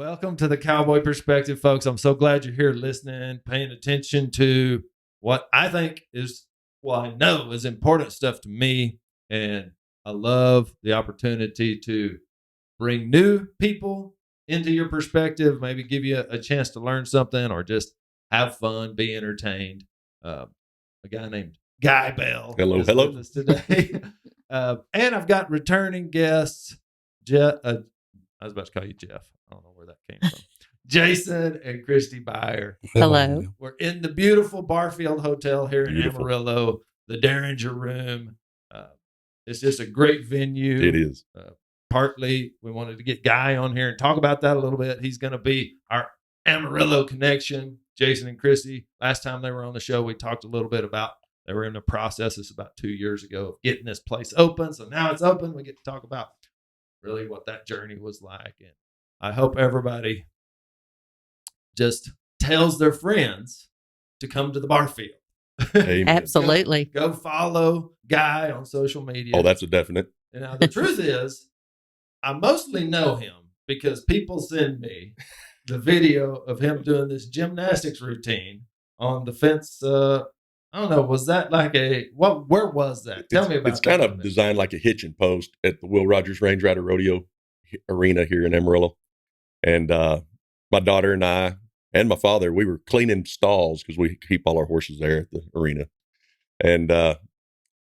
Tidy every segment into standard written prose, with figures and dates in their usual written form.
Welcome to the Cowboy Perspective, folks. I'm so glad you're here listening, paying attention to what I think is, well, I know is important stuff to me. And I love the opportunity to bring new people into your perspective, maybe give you a chance to learn something or just have fun, be entertained. A guy named Guy Bell is with us today. And I've got returning guests, I was about to call you Jeff. I don't know where that came from. Jason and Christie Beyer. Hello. We're in the beautiful Barfield Hotel here in Amarillo, the Derringer Room. It's just a great venue. It is. Partly, we wanted to get Guy on here and talk about that a little bit. He's going to be our Amarillo connection. Jason and Christie, last time they were on the show, we talked a little bit about they were in the process. It's about 2 years ago of getting this place open. So now it's open. We get to talk about really what that journey was like. And I hope everybody just tells their friends to come to the Barfield. Amen. Absolutely. Go follow Guy on social media. Oh, that's a definite. And now the truth is, I mostly know him because people send me the video of him doing this gymnastics routine on the fence. I don't know. Was that like where was that? Tell me about it. It's kind of designed like a hitching post at the Will Rogers Range Rider Rodeo Arena here in Amarillo. And my daughter and I and my father, we were cleaning stalls because we keep all our horses there at the arena. And my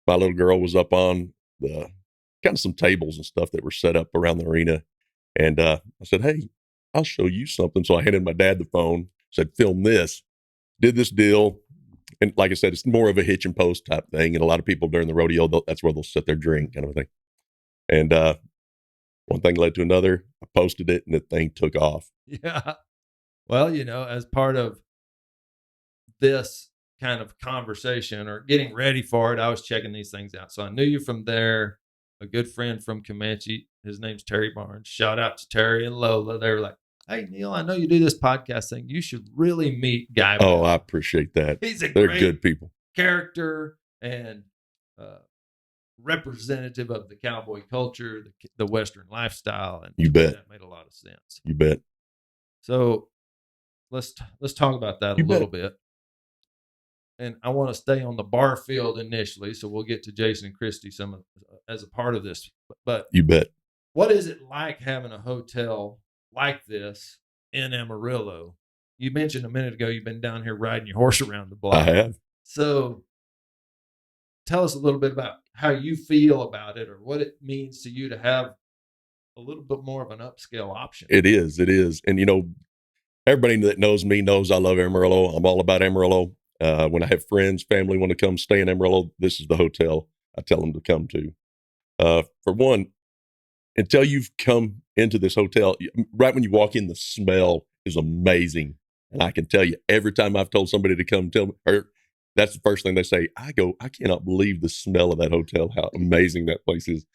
little girl was up on the kind of some tables and stuff that were set up around the arena. And I said, hey, I'll show you something. So I handed my dad the phone, said, film this, did this deal. And like I said, it's more of a hitch and post type thing. And a lot of people during the rodeo, that's where they'll sit their drink kind of a thing. And one thing led to another. I posted it and the thing took off. Yeah. Well, as part of this kind of conversation or getting ready for it, I was checking these things out. So I knew you from there. A good friend from Comanche, his name's Terry Barnes. Shout out to Terry and Lola. They were like, hey, Neil, I know you do this podcast thing. You should really meet Guy Bell. Oh, I appreciate that. They're great good people. Character and representative of the cowboy culture, the Western lifestyle. And you bet. That made a lot of sense. You bet. So let's talk about that a little bit. And I want to stay on the Barfield initially, so we'll get to Jason and Christie as a part of this. But you bet. What is it like having a hotel like this in Amarillo? You mentioned a minute ago you've been down here riding your horse around the block. I have. So tell us a little bit about how you feel about it or what it means to you to have a little bit more of an upscale option. It is. And, everybody that knows me knows I love Amarillo. I'm all about Amarillo. When I have friends, family want to come stay in Amarillo, this is the hotel I tell them to come to. For one, until you've come into this hotel, right when you walk in, the smell is amazing. And I can tell you, every time I've told somebody to come tell me, or that's the first thing they say, I cannot believe the smell of that hotel, how amazing that place is.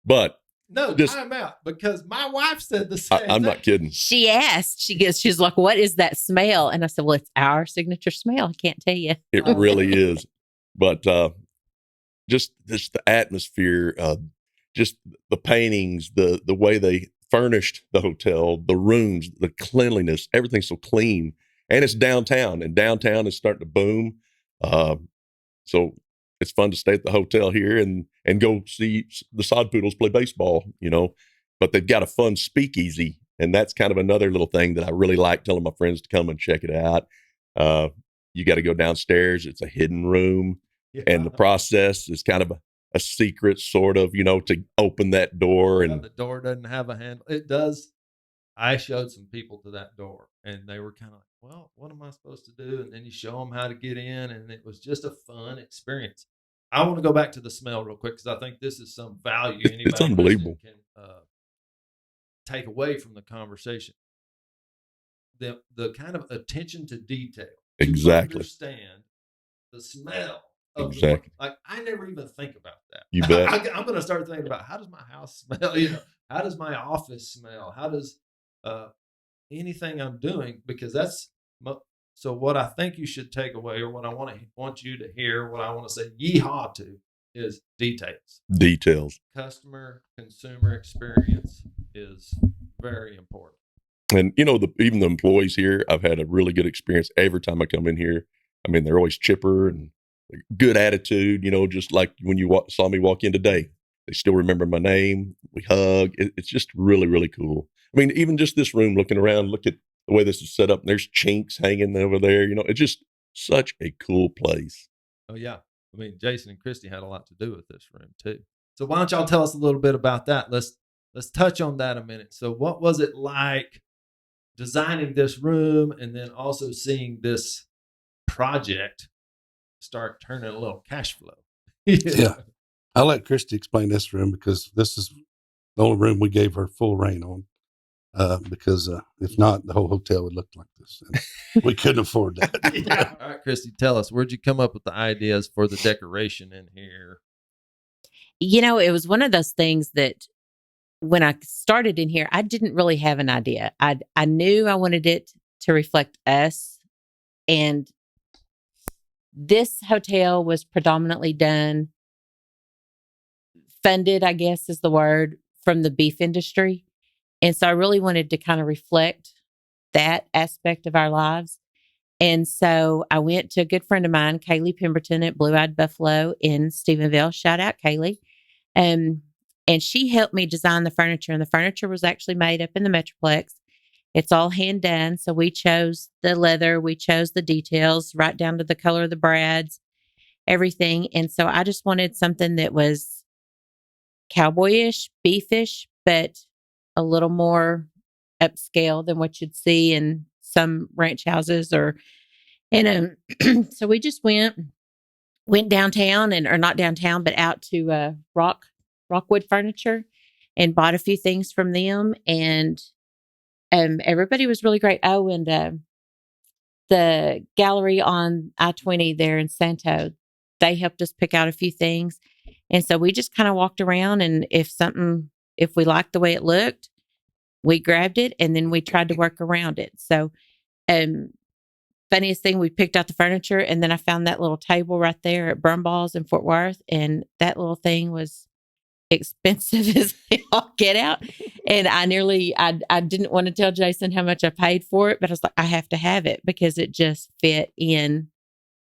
But no, time out, because my wife said the same thing. I'm not kidding. She asked, she's like, what is that smell? And I said, well, it's our signature smell. I can't tell you. It really is. But just the atmosphere, just the paintings, the way they furnished the hotel, the rooms, the cleanliness, everything's so clean. And it's downtown, and downtown is starting to boom. So it's fun to stay at the hotel here and go see the Sod Poodles play baseball, but they've got a fun speakeasy. And that's kind of another little thing that I really like telling my friends to come and check it out. You got to go downstairs. It's a hidden room. Yeah. And the process is kind of a secret sort of, to open that door. And the door doesn't have a handle. It does. I showed some people to that door and they were kind of like, well, what am I supposed to do? And then you show them how to get in. And it was just a fun experience. I want to go back to the smell real quick because I think this is some value anybody it's unbelievable. Can take away from the conversation. The kind of attention to detail. Exactly. To understand the smell. Exactly. I never even think about that. You bet. I'm going to start thinking about how does my house smell? How does my office smell? How does anything I'm doing? Because that's so. What I think you should take away, or what I want you to hear, what I want to say, yeehaw to, is details. Details. Consumer experience is very important. And even the employees here, I've had a really good experience every time I come in here. I mean, they're always chipper and good attitude. Just like when you saw me walk in today, they still remember my name. We hug. It's just really, really cool. I mean, even just this room, looking around, look at the way this is set up. And there's chinks hanging over there. It's just such a cool place. Oh yeah, I mean, Jason and Christie had a lot to do with this room too. So why don't y'all tell us a little bit about that? Let's touch on that a minute. So what was it like designing this room and then also seeing this project start turning a little cash flow? Yeah. I'll let Christy explain this room because this is the only room we gave her full reign on. Because if not, the whole hotel would look like this. And we couldn't afford that. Yeah. All right, Christy, tell us, where'd you come up with the ideas for the decoration in here? It was one of those things that when I started in here, I didn't really have an idea. I knew I wanted it to reflect us. And this hotel was predominantly funded, I guess is the word, from the beef industry. And so I really wanted to kind of reflect that aspect of our lives. And so I went to a good friend of mine, Kaylee Pemberton at Blue Eyed Buffalo in Stephenville. Shout out, Kaylee. And she helped me design the furniture. And the furniture was actually made up in the Metroplex. It's all hand done. So we chose the leather. We chose the details right down to the color of the brads, everything. And so I just wanted something that was cowboyish, beefish, but a little more upscale than what you'd see in some ranch houses so we just went downtown or not downtown, but out to Rockwood Furniture and bought a few things from them. And everybody was really great. Oh, and the gallery on I-20 there in Santo, they helped us pick out a few things. And so we just kind of walked around, and if we liked the way it looked, we grabbed it and then we tried to work around it. So, funniest thing, we picked out the furniture and then I found that little table right there at Brumballs in Fort Worth. And that little thing was expensive as all get out. And I didn't want to tell Jason how much I paid for it, but I was like, I have to have it because it just fit in.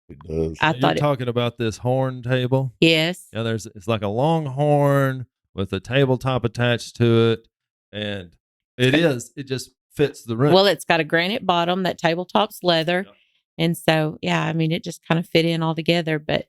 It does. You're talking about this horn table? Yes. Yeah, it's like a long horn with a tabletop attached to it. And it just fits the room. Well, it's got a granite bottom. That tabletop's leather. Yeah. And so, yeah, I mean, it just kind of fit in all together. But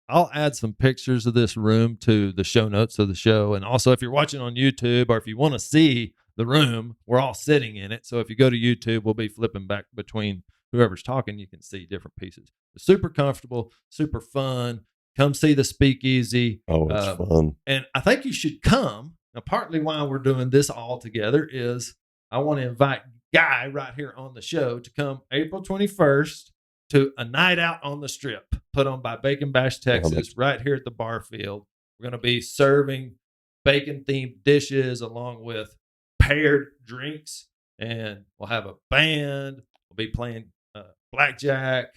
I'll add some pictures of this room to the show notes of the show. And also, if you're watching on YouTube or if you want to see the room, we're all sitting in it. So if you go to YouTube, we'll be flipping back between whoever's talking. You can see different pieces. It's super comfortable, super fun. Come see the Speakeasy. Oh, it's fun. And I think you should come. Now, partly why we're doing this all together is I want to invite Guy right here on the show to come April 21st to a night out on the Strip put on by Bacon Bash, Texas, right here at the Barfield. We're going to be serving bacon-themed dishes along with paired drinks, and we'll have a band. We'll be playing blackjack,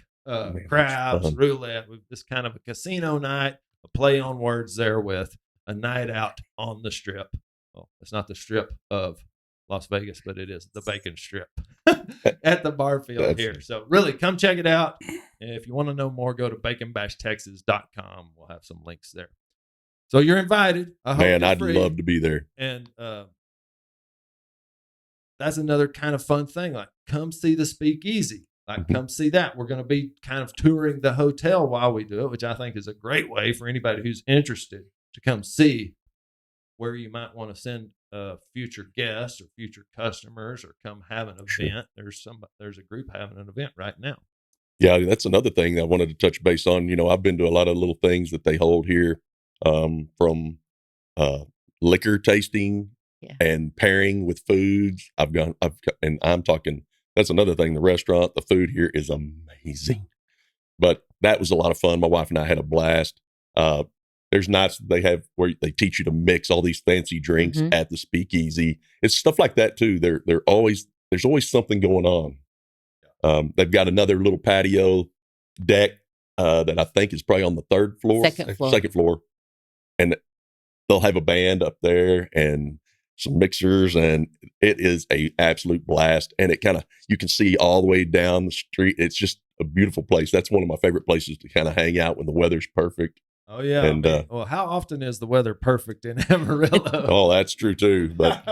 craps, roulette. It's kind of a casino night, a play on words there with a night out on the Strip. Well, it's not the Strip of Las Vegas, but it is the Bacon Strip at the Barfield here. So really come check it out. And if you want to know more, go to baconbashtexas.com. We'll have some links there. So you're invited. I'd love to be there. And that's another kind of fun thing. Like, come see the Speakeasy. Like, come see that. We're going to be kind of touring the hotel while we do it, which I think is a great way for anybody who's interested to come see where you might want to send future guests or future customers, or come have an event. Sure. There's a group having an event right now. Yeah, that's another thing I wanted to touch base on. I've been to a lot of little things that they hold here, from liquor tasting and pairing with foods. And I'm talking. That's another thing. The restaurant, the food here is amazing. But that was a lot of fun. My wife and I had a blast. There's nights they have where they teach you to mix all these fancy drinks at the Speakeasy. It's stuff like that too. There's always something going on. They've got another little patio deck that I think is probably on the second floor, and they'll have a band up there. And some mixers, and it is a absolute blast. And it kind of, you can see all the way down the street. It's just a beautiful place. That's one of my favorite places to kind of hang out when the weather's perfect. Oh yeah. And well, how often is the weather perfect in Amarillo? oh, that's true too. But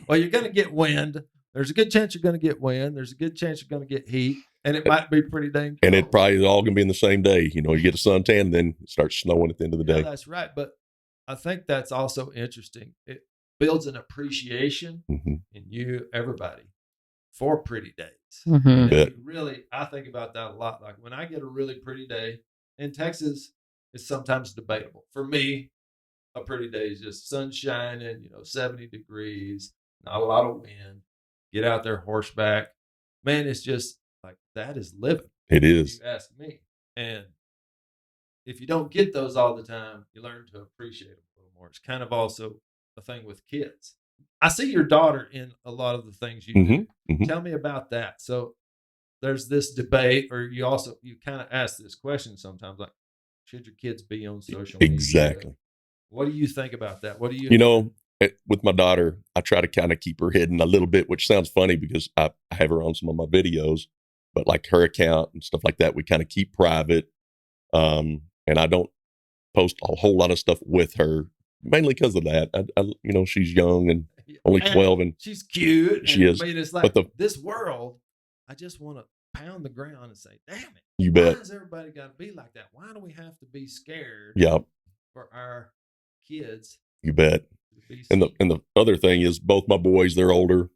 well, you're going to get wind. There's a good chance you're going to get wind. There's a good chance you're going to get heat, and it might be pretty dang cold. and it probably is all going to be in the same day. You know, you get a suntan, and then it starts snowing at the end of the day. That's right. But I think that's also interesting. It builds an appreciation in you, everybody, for pretty days. And really, I think about that a lot. Like when I get a really pretty day in Texas, it's sometimes debatable. For me, a pretty day is just sun shining, 70 degrees, not a lot of wind. Get out there horseback. Man, it's just like that is living. It is. If you ask me. And if you don't get those all the time, you learn to appreciate them a little more. It's kind of also a thing with kids. I see your daughter in a lot of the things you do. Tell me about that. So there's this debate, or you kind of ask this question sometimes, like, should your kids be on social media? Exactly. What do you think about that? What do you? With my daughter, I try to kind of keep her hidden a little bit, which sounds funny because I have her on some of my videos, but like her account and stuff like that, we kind of keep private. And I don't post a whole lot of stuff with her, mainly because of that. She's young and only 12, and she's cute. She is. I mean, it's like this world. I just want to pound the ground and say, "Damn it! You bet. Why does everybody got to be like that? Why do we have to be scared? Yeah. For our kids." You bet. And the other thing is, both my boys, they're older.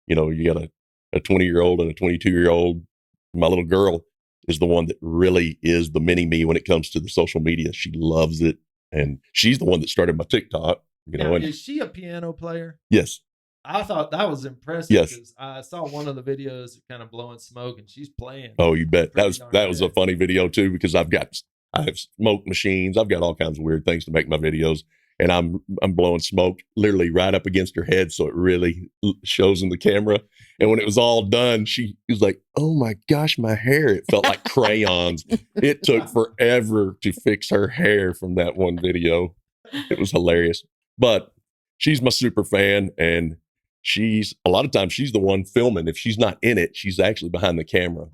You got a 20-year-old and a 22-year-old. My little girl is the one that really is the mini me when it comes to the social media. She loves it, and she's the one that started my TikTok. And is she a piano player? Yes. I thought that was impressive. Yes. Because I saw one of the videos kind of blowing smoke, and she's playing. Oh, you bet. That was a funny video too, because I have smoke machines. I've got all kinds of weird things to make my videos, and I'm blowing smoke literally right up against her head, so it really shows in the camera. And when it was all done, she was like, "Oh my gosh, my hair!" It felt like crayons. It took forever to fix her hair from that one video. It was hilarious. But she's my super fan, and a lot of times she's the one filming. If she's not in it, she's actually behind the camera.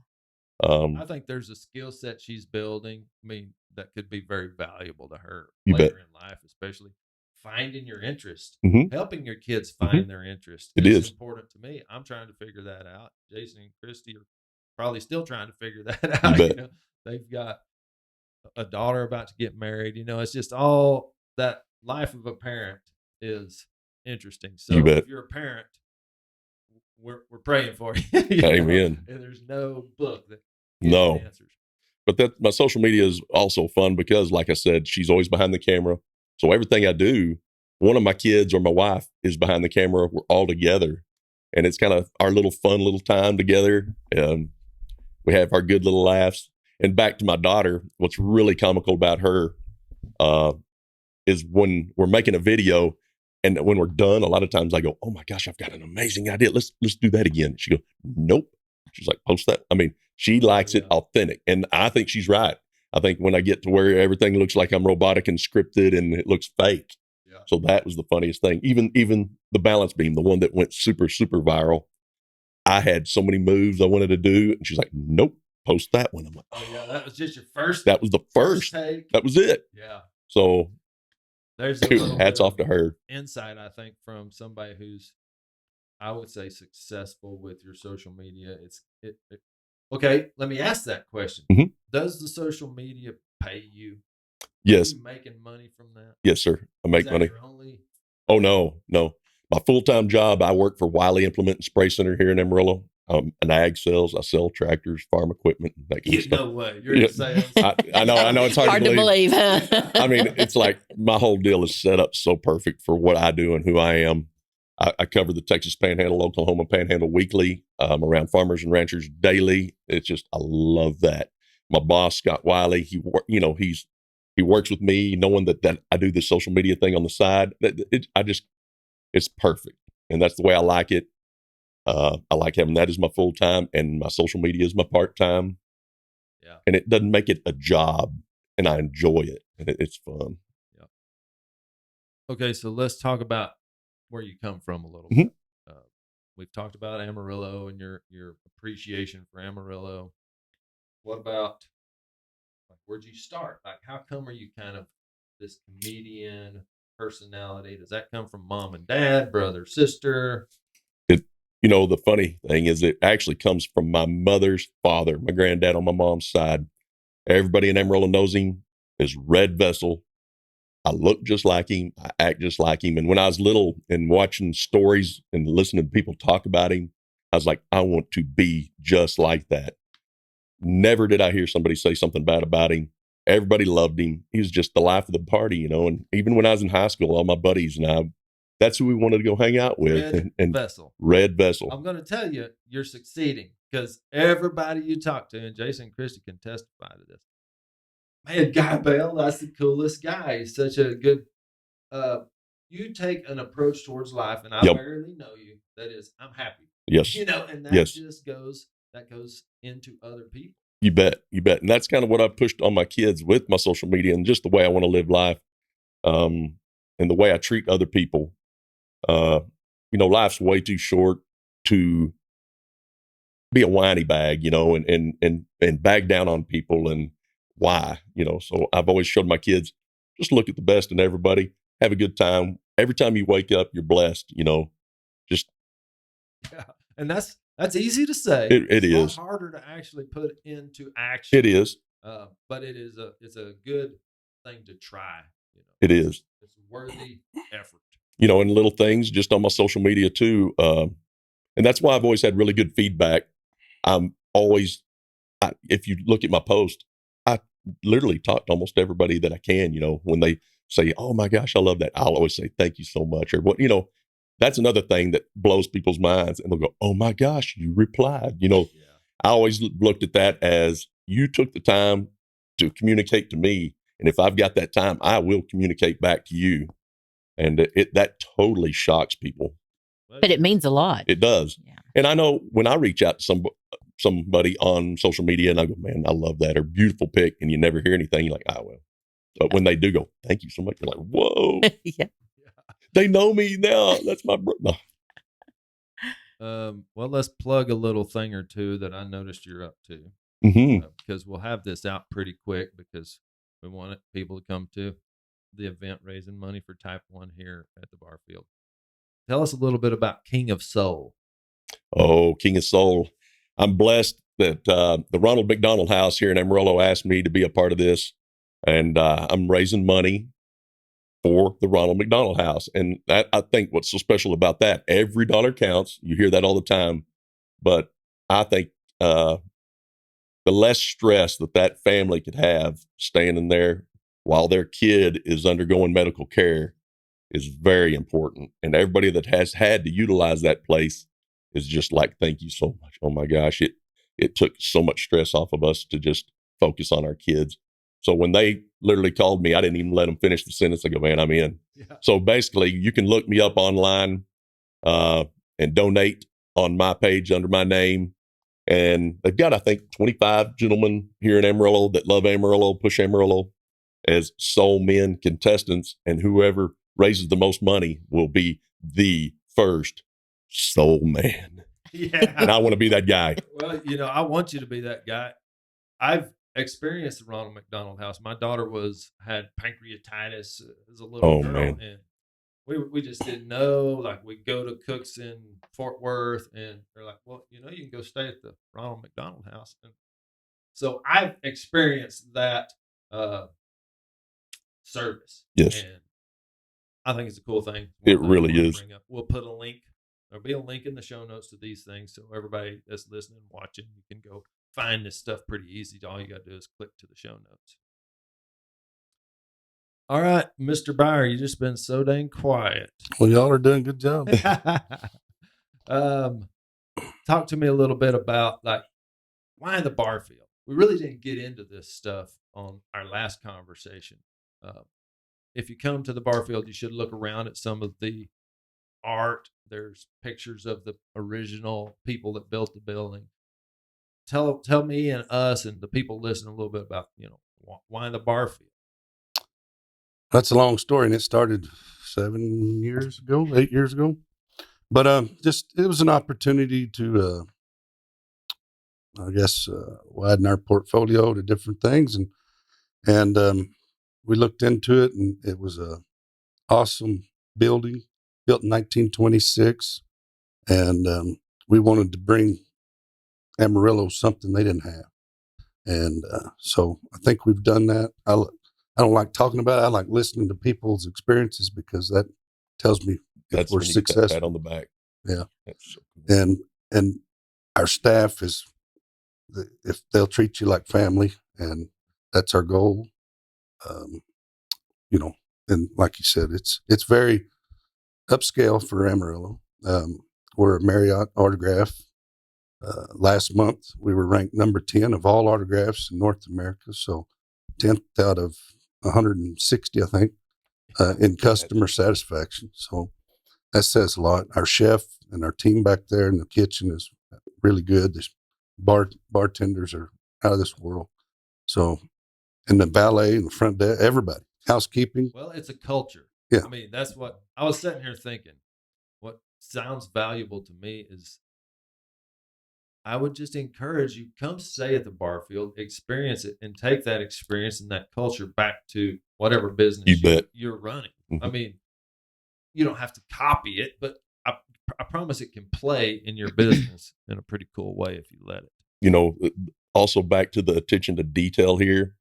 I think there's a skill set she's building. I mean, that could be very valuable to her later in life, especially finding your interest, helping your kids find their interest. It is important to me. I'm trying to figure that out. Jason and Christie are probably still trying to figure that out. They've got a daughter about to get married. It's just all that life of a parent is interesting. So if you're a parent, we're praying for you. Amen. And there's no book that gives answers. But my social media is also fun because, like I said, she's always behind the camera. So everything I do, one of my kids or my wife is behind the camera. We're all together, and it's kind of our little fun little time together. We have our good little laughs. And back to my daughter, what's really comical about her is when we're making a video, and when we're done, a lot of times I go, "Oh my gosh, I've got an amazing idea. Let's do that again." She goes, "Nope." She's like, "Post that." I mean, she likes it authentic, and I think she's right. I think when I get to where everything looks like I'm robotic and scripted and it looks fake. Yeah. So that was the funniest thing. Even the balance beam, the one that went super, super viral. I had so many moves I wanted to do, and she's like, "Nope, post that one." I'm like, "Oh yeah, that was just your first." That was the first take. That was it. Yeah. So there's a little hats off to her. Insight, I think, from somebody who's, I would say, successful with your social media. Okay, let me ask that question. Does the social media pay you? Yes. Are you making money from that? Yes, sir. I make money. Your only... Oh, no. My full-time job, I work for Wiley Implement and Spray Center here in Amarillo. An ag sales. I sell tractors, farm equipment, that kind of stuff. No way. You're in sales. I know. It's hard to believe. I mean, it's like my whole deal is set up so perfect for what I do and who I am. I cover the Texas Panhandle, Oklahoma Panhandle weekly. I'm around farmers and ranchers daily. It's just, I love that. My boss, Scott Wiley, he works with me, knowing that I do this social media thing on the side. It's perfect, and that's the way I like it. I like having that as my full time, and my social media is my part time. Yeah, and it doesn't make it a job, and I enjoy it, and it's fun. Yeah. Okay, so let's talk about where you come from a little Mhm. bit. We've talked about Amarillo and your appreciation for Amarillo. What about, like, where'd you start? Like, how come are you kind of this comedian personality? Does that come from mom and dad, brother, sister? The funny thing is it actually comes from my mother's father, my granddad on my mom's side. Everybody in Amarillo knows him as Red Vessel. I look just like him. I act just like him. And when I was little and watching stories and listening to people talk about him, I was like, I want to be just like that. Never did I hear somebody say something bad about him. Everybody loved him. He was just the life of the party, And even when I was in high school, all my buddies and I, that's who we wanted to go hang out with. Red Vessel. Red Vessel. I'm going to tell you, you're succeeding because everybody you talk to, and Jason and Christie can testify to this. Man, Guy Bell, that's the coolest guy. He's such a good. You take an approach towards life, and I barely know you. That is, I'm happy. Yes. And that just goes into other people. You bet. And that's kind of what I've pushed on my kids with my social media and just the way I want to live life, and the way I treat other people. Life's way too short to be a whiny bag, and bag down on people and why, So I've always showed my kids, just look at the best in everybody, have a good time. Every time you wake up, you're blessed, just. Yeah. And that's easy to say. It is. It's harder to actually put into action. It is. But it's a good thing to try. It is. It's a worthy effort. And little things just on my social media too. And that's why I've always had really good feedback. If you look at my post, I literally talk to almost everybody that I can, when they say, oh my gosh, I love that. I'll always say, thank you so much. Or what, that's another thing that blows people's minds. And they'll go, oh my gosh, you replied. Yeah. I always looked at that as you took the time to communicate to me. And if I've got that time, I will communicate back to you. And that totally shocks people. But it means a lot. It does. Yeah. And I know when I reach out to somebody on social media and I go, man, I love that, or beautiful pic, and you never hear anything, you're like, oh, well. But when they do go, thank you so much, you're like, whoa. Yeah. They know me now. That's my brother. Well, let's plug a little thing or two that I noticed you're up to. Mm-hmm. Because we'll have this out pretty quick because we want people to come to the event raising money for Type 1 here at the Barfield. Tell us a little bit about King of Soul. Oh, King of Soul. I'm blessed that the Ronald McDonald House here in Amarillo asked me to be a part of this. And I'm raising money for the Ronald McDonald House. And that, I think what's so special about that, every dollar counts. You hear that all the time. But I think the less stress that family could have standing there while their kid is undergoing medical care is very important. And everybody that has had to utilize that place is just like, thank you so much. Oh my gosh, it took so much stress off of us to just focus on our kids. So when they literally called me, I didn't even let them finish the sentence. I go, man, I'm in. Yeah. So basically, you can look me up online and donate on my page under my name. And they've got, I think, 25 gentlemen here in Amarillo that love Amarillo, push Amarillo as soul men contestants. And whoever raises the most money will be the first soul man. Yeah. And I want to be that guy. Well, I want you to be that guy. I've experienced the Ronald McDonald House. My daughter had pancreatitis as a little girl, man. And we just didn't know. Like, we go to Cooks in Fort Worth, and they're like, well, you can go stay at the Ronald McDonald House. And so I've experienced that service. Yes. And I think it's a cool thing. It really is. We'll put a link. There'll be a link in the show notes to these things. So everybody that's listening and watching, you can go find this stuff pretty easy. All you got to do is click to the show notes. All right, Mr. Beyer, you just been so dang quiet. Well, y'all are doing a good job. Talk to me a little bit about, like, why the Barfield? We really didn't get into this stuff on our last conversation. If you come to the Barfield, you should look around at some of the art. There's pictures of the original people that built the building. Tell me and us and the people listening a little bit about, why the Barfield? That's a long story, and it started 8 years ago. But just it was an opportunity to, I guess, widen our portfolio to different things, and we looked into it, and it was a awesome building built in 1926, and we wanted to bring Amarillo something they didn't have, and so I think we've done that. I don't like talking about it. I like listening to people's experiences because that tells me if That's we're when you get that successful. pat on the back. Yeah. That's so cool. And our staff is, if they'll treat you like family, and that's our goal. You know, and like you said, it's very upscale for Amarillo. We're a Marriott autograph. Last month we were ranked number 10 of all autographs in North America, so 10th out of 160, I think, in customer satisfaction. So that says a lot. Our chef and our team back there in the kitchen is really good. The bartenders are out of this world. So, and the valet and the front desk, everybody, housekeeping. Well, it's a culture. Yeah. I mean, that's what I was sitting here thinking. What sounds valuable to me is I would just encourage you, come stay at the Barfield, experience it, and take that experience and that culture back to whatever business you're running. Mm-hmm. I mean, you don't have to copy it, but I promise it can play in your business in a pretty cool way if you let it. You know, also back to the attention to detail here,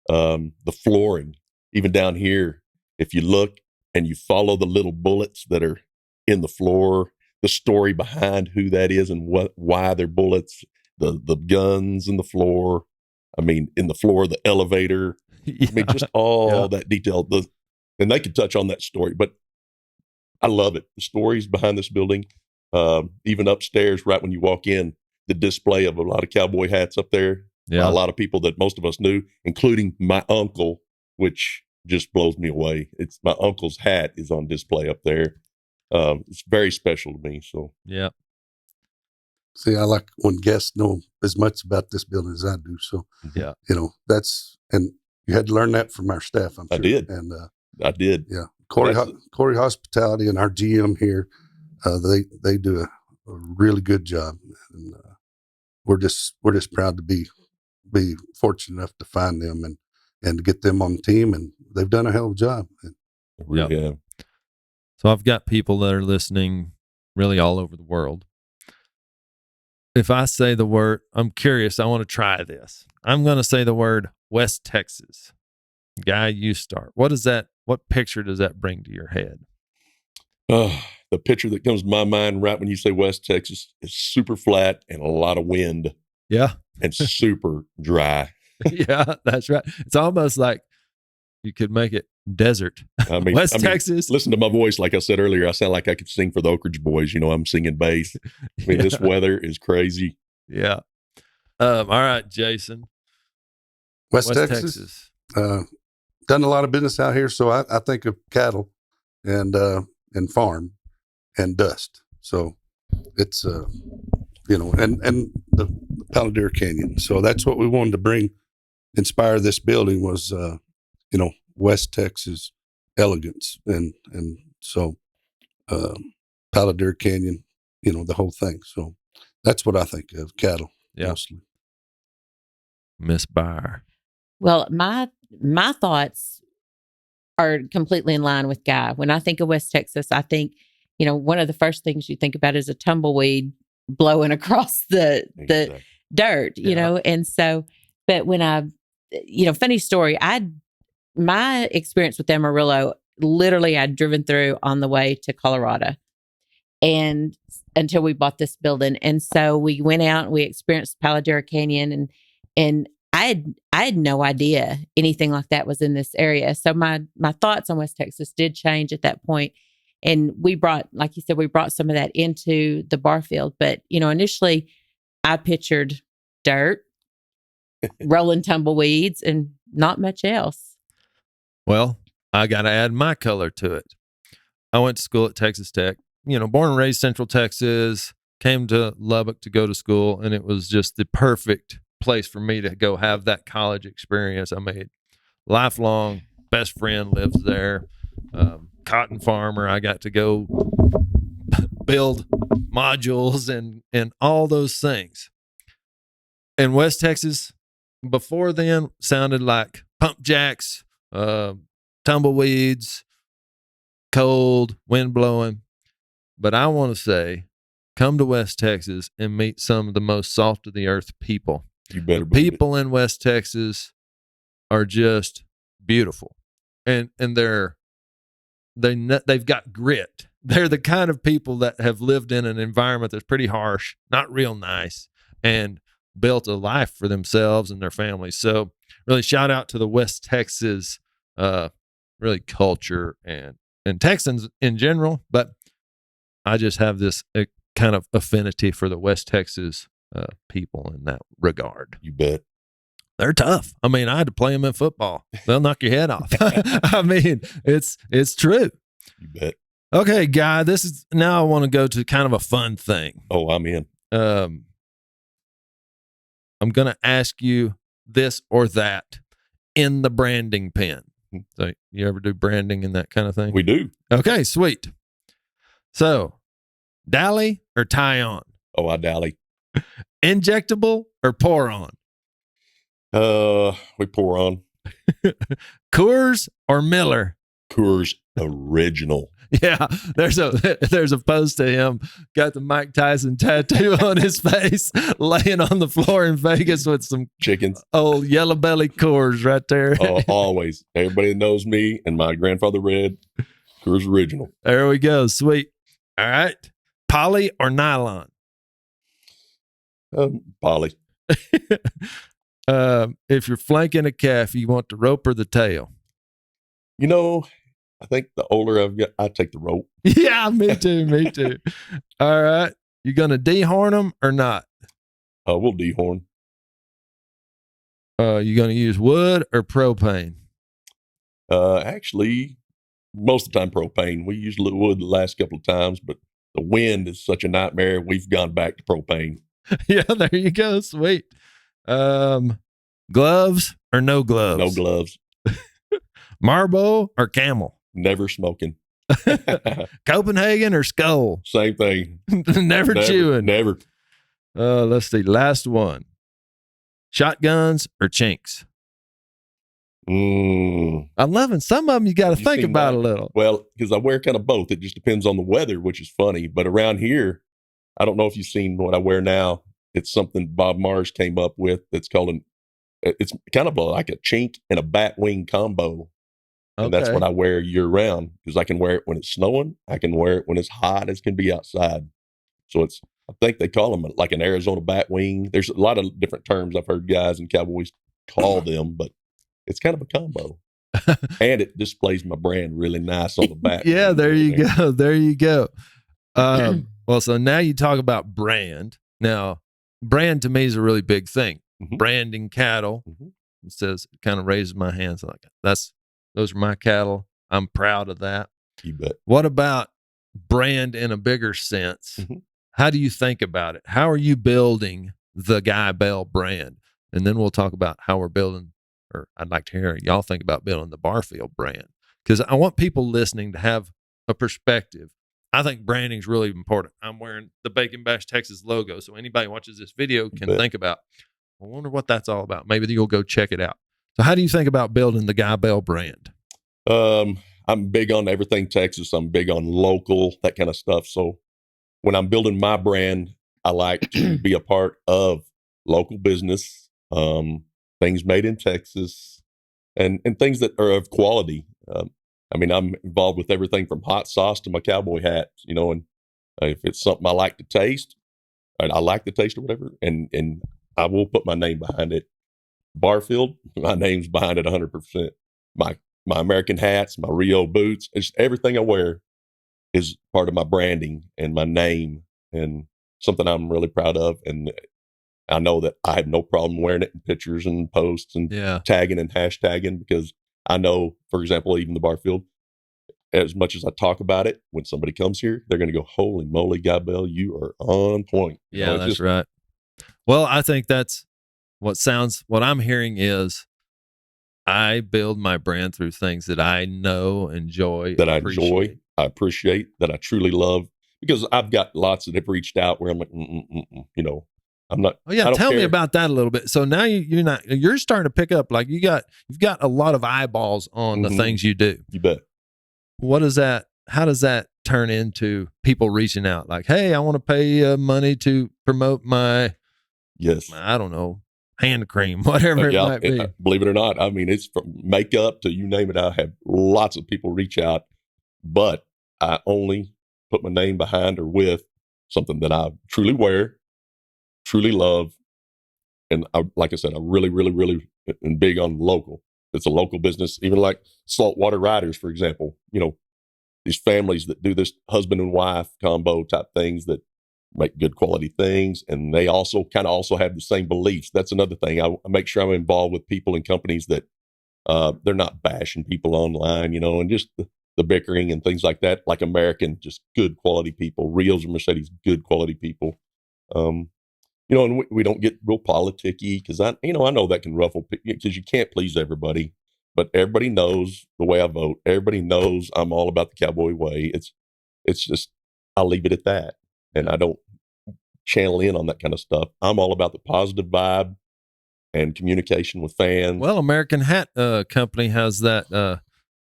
the flooring, even down here, if you look and you follow the little bullets that are in the floor, the story behind who that is and why they're bullets, the guns in the floor. I mean, in the floor of the elevator. Yeah. I mean, just all that detail. And they could touch on that story, but I love it. The stories behind this building, even upstairs, right when you walk in, the display of a lot of cowboy hats up there. Yeah. A lot of people that most of us knew, including my uncle, which just blows me away. It's my uncle's hat is on display up there. It's very special to me. So yeah. See, I like when guests know as much about this building as I do. So yeah, you know, and you had to learn that from our staff. I'm sure. I did. And I did. Yeah. Corey Hospitality and our GM here, they do a really good job. And we're just proud to be fortunate enough to find them and to get them on the team, and they've done a hell of a job. Really have. So I've got people that are listening really all over the world. If I say the word, I'm curious, I want to try this. I'm going to say the word West Texas. Guy, you start. What picture does that bring to your head? The picture that comes to my mind right when you say West Texas is super flat and a lot of wind. Yeah. And super dry. Yeah, that's right. It's almost like you could make it desert. I mean, West Texas. Listen to my voice. Like I said earlier, I sound like I could sing for the Oak Ridge Boys. You know, I'm singing bass. I mean, This weather is crazy. Yeah. All right, Jason. West Texas. Done a lot of business out here, so I think of cattle and farm and dust. So it's you know, and the Palo Duro Canyon. So that's what we wanted to inspire this building was you know, West Texas elegance, and so Palo Duro Canyon, you know, the whole thing. So that's what I think of, cattle mostly. Miss Beyer. Well, my thoughts are completely in line with Guy. When I think of West Texas, I think, you know, one of the first things you think about is a tumbleweed blowing across the dirt, you know, and so, but when funny story, my experience with Amarillo, literally I'd driven through on the way to Colorado and until we bought this building. And so we went out and we experienced Palo Duro Canyon and I had no idea anything like that was in this area. So my thoughts on West Texas did change at that point. And we brought, like you said, some of that into the Barfield. But, you know, initially I pictured dirt, rolling tumbleweeds, and not much else. Well, I got to add my color to it. I went to school at Texas Tech, you know, born and raised Central Texas, came to Lubbock to go to school, and it was just the perfect place for me to go have that college experience. I made lifelong best friend lives there. cotton farmer. I got to go build modules and all those things. And West Texas, before then, sounded like pump jacks, tumbleweeds, cold, wind blowing. But I want to say, come to West Texas and meet some of the most salt of the earth people. You better The believe it. people in West Texas are just beautiful, and they've got grit. They're the kind of people that have lived in an environment that's pretty harsh, not real nice, and built a life for themselves and their families. So really shout out to the West Texas really culture and Texans in general, but I just have this kind of affinity for the West Texas people in that regard. You bet. They're tough. I mean, I had to play them in football. They'll knock your head off. I mean, it's true. You bet. Okay, Guy, now I want to go to kind of a fun thing. Oh, I'm in. I'm going to ask you this or that in the branding pen. So you ever do branding and that kind of thing? We do. Okay, sweet. So, dally or tie on? Oh, I dally. Injectable or pour on? We pour on. Coors or Miller? Coors Original. Yeah, there's a post to him, got the Mike Tyson tattoo on his face, laying on the floor in Vegas with some Chickens. old yellow belly Coors right there. Oh, always. Everybody that knows me and my grandfather read Coors Original. There we go. Sweet. All right. Poly or nylon? Polly. If you're flanking a calf, you want the rope or the tail? You know, I think the older I've got, I take the rope. Yeah, me too. Me too. All right. You going to dehorn them or not? We'll dehorn. You going to use wood or propane? Actually, most of the time propane. We used wood the last couple of times, but the wind is such a nightmare. We've gone back to propane. Yeah, there you go. Sweet. Gloves or no gloves? No gloves. Marlboro or Camel? Never smoking. Copenhagen or Skull? Same thing. Never chewing. Never. Let's see. Last one. Shotguns or chinks? I'm loving some of them. You got to think about a little. Well, because I wear kind of both. It just depends on the weather, which is funny. But around here, I don't know if you've seen what I wear now. It's something Bob Mars came up with that's called it's kind of like a chink and a bat wing combo. And that's what I wear year round because I can wear it when it's snowing. I can wear it when it's hot as can be outside. So I think they call them like an Arizona bat wing. There's a lot of different terms I've heard guys and cowboys call them, but it's kind of a combo. And it displays my brand really nice on the back. Yeah, there you go. There you go. Well, so now you talk about brand. Now, brand to me is a really big thing. Mm-hmm. Branding cattle. Mm-hmm. It says, it kind of raises my hands like those are my cattle. I'm proud of that. You bet. What about brand in a bigger sense? Mm-hmm. How do you think about it? How are you building the Guy Bell brand? And then we'll talk about how we're building, or I'd like to hear y'all think about building the Barfield brand. Because I want people listening to have a perspective. I think branding is really important. I'm wearing the Bacon Bash Texas logo, so anybody who watches this video can think about, I wonder what that's all about. Maybe you'll go check it out. So how do you think about building the Guy Bell brand? I'm big on everything Texas. I'm big on local, that kind of stuff. So when I'm building my brand, I like to be a part of local business, things made in Texas, and things that are of quality. I mean, I'm involved with everything from hot sauce to my cowboy hat, and if it's something I like to taste, and I like the taste or whatever, and I will put my name behind it. Barfield, my name's behind it 100%. My American hats, my Rio boots, it's everything I wear is part of my branding and my name and something I'm really proud of. And I know that I have no problem wearing it in pictures and posts and tagging and hashtagging because I know, for example, even the Barfield, as much as I talk about it, when somebody comes here, they're going to go, holy moly, Guy Bell, you are on point. Yeah, that's right. Well, I think that's what I'm hearing is I build my brand through things that I know, enjoy, that I appreciate. enjoy, I appreciate, that I truly love. Because I've got lots that have reached out where I'm like, I'm not. Oh yeah, I don't tell me care. about that a little bit. So now you're starting to pick up, like you've got a lot of eyeballs on the Mhm. things you do. You bet. How does that turn into people reaching out like, hey, I want to pay money to promote my, Yes. I don't know, hand cream, whatever it might be. Believe it or not, I mean, it's from makeup to you name it. I have lots of people reach out, but I only put my name behind or with something that I truly wear, truly love. And like I said, I really, really, really am big on local. It's a local business, even like saltwater riders, for example. These families that do this husband and wife combo type things that make good quality things. And they also have the same beliefs. That's another thing. I make sure I'm involved with people and companies that they're not bashing people online, and just the bickering and things like that. Like American, just good quality people. Rios or Mercedes, good quality people. And we don't get real politicky because I know that can ruffle because you can't please everybody. But everybody knows the way I vote. Everybody knows I'm all about the Cowboy way. It's just I'll leave it at that, and I don't channel in on that kind of stuff. I'm all about the positive vibe and communication with fans. Well, American Hat Company has that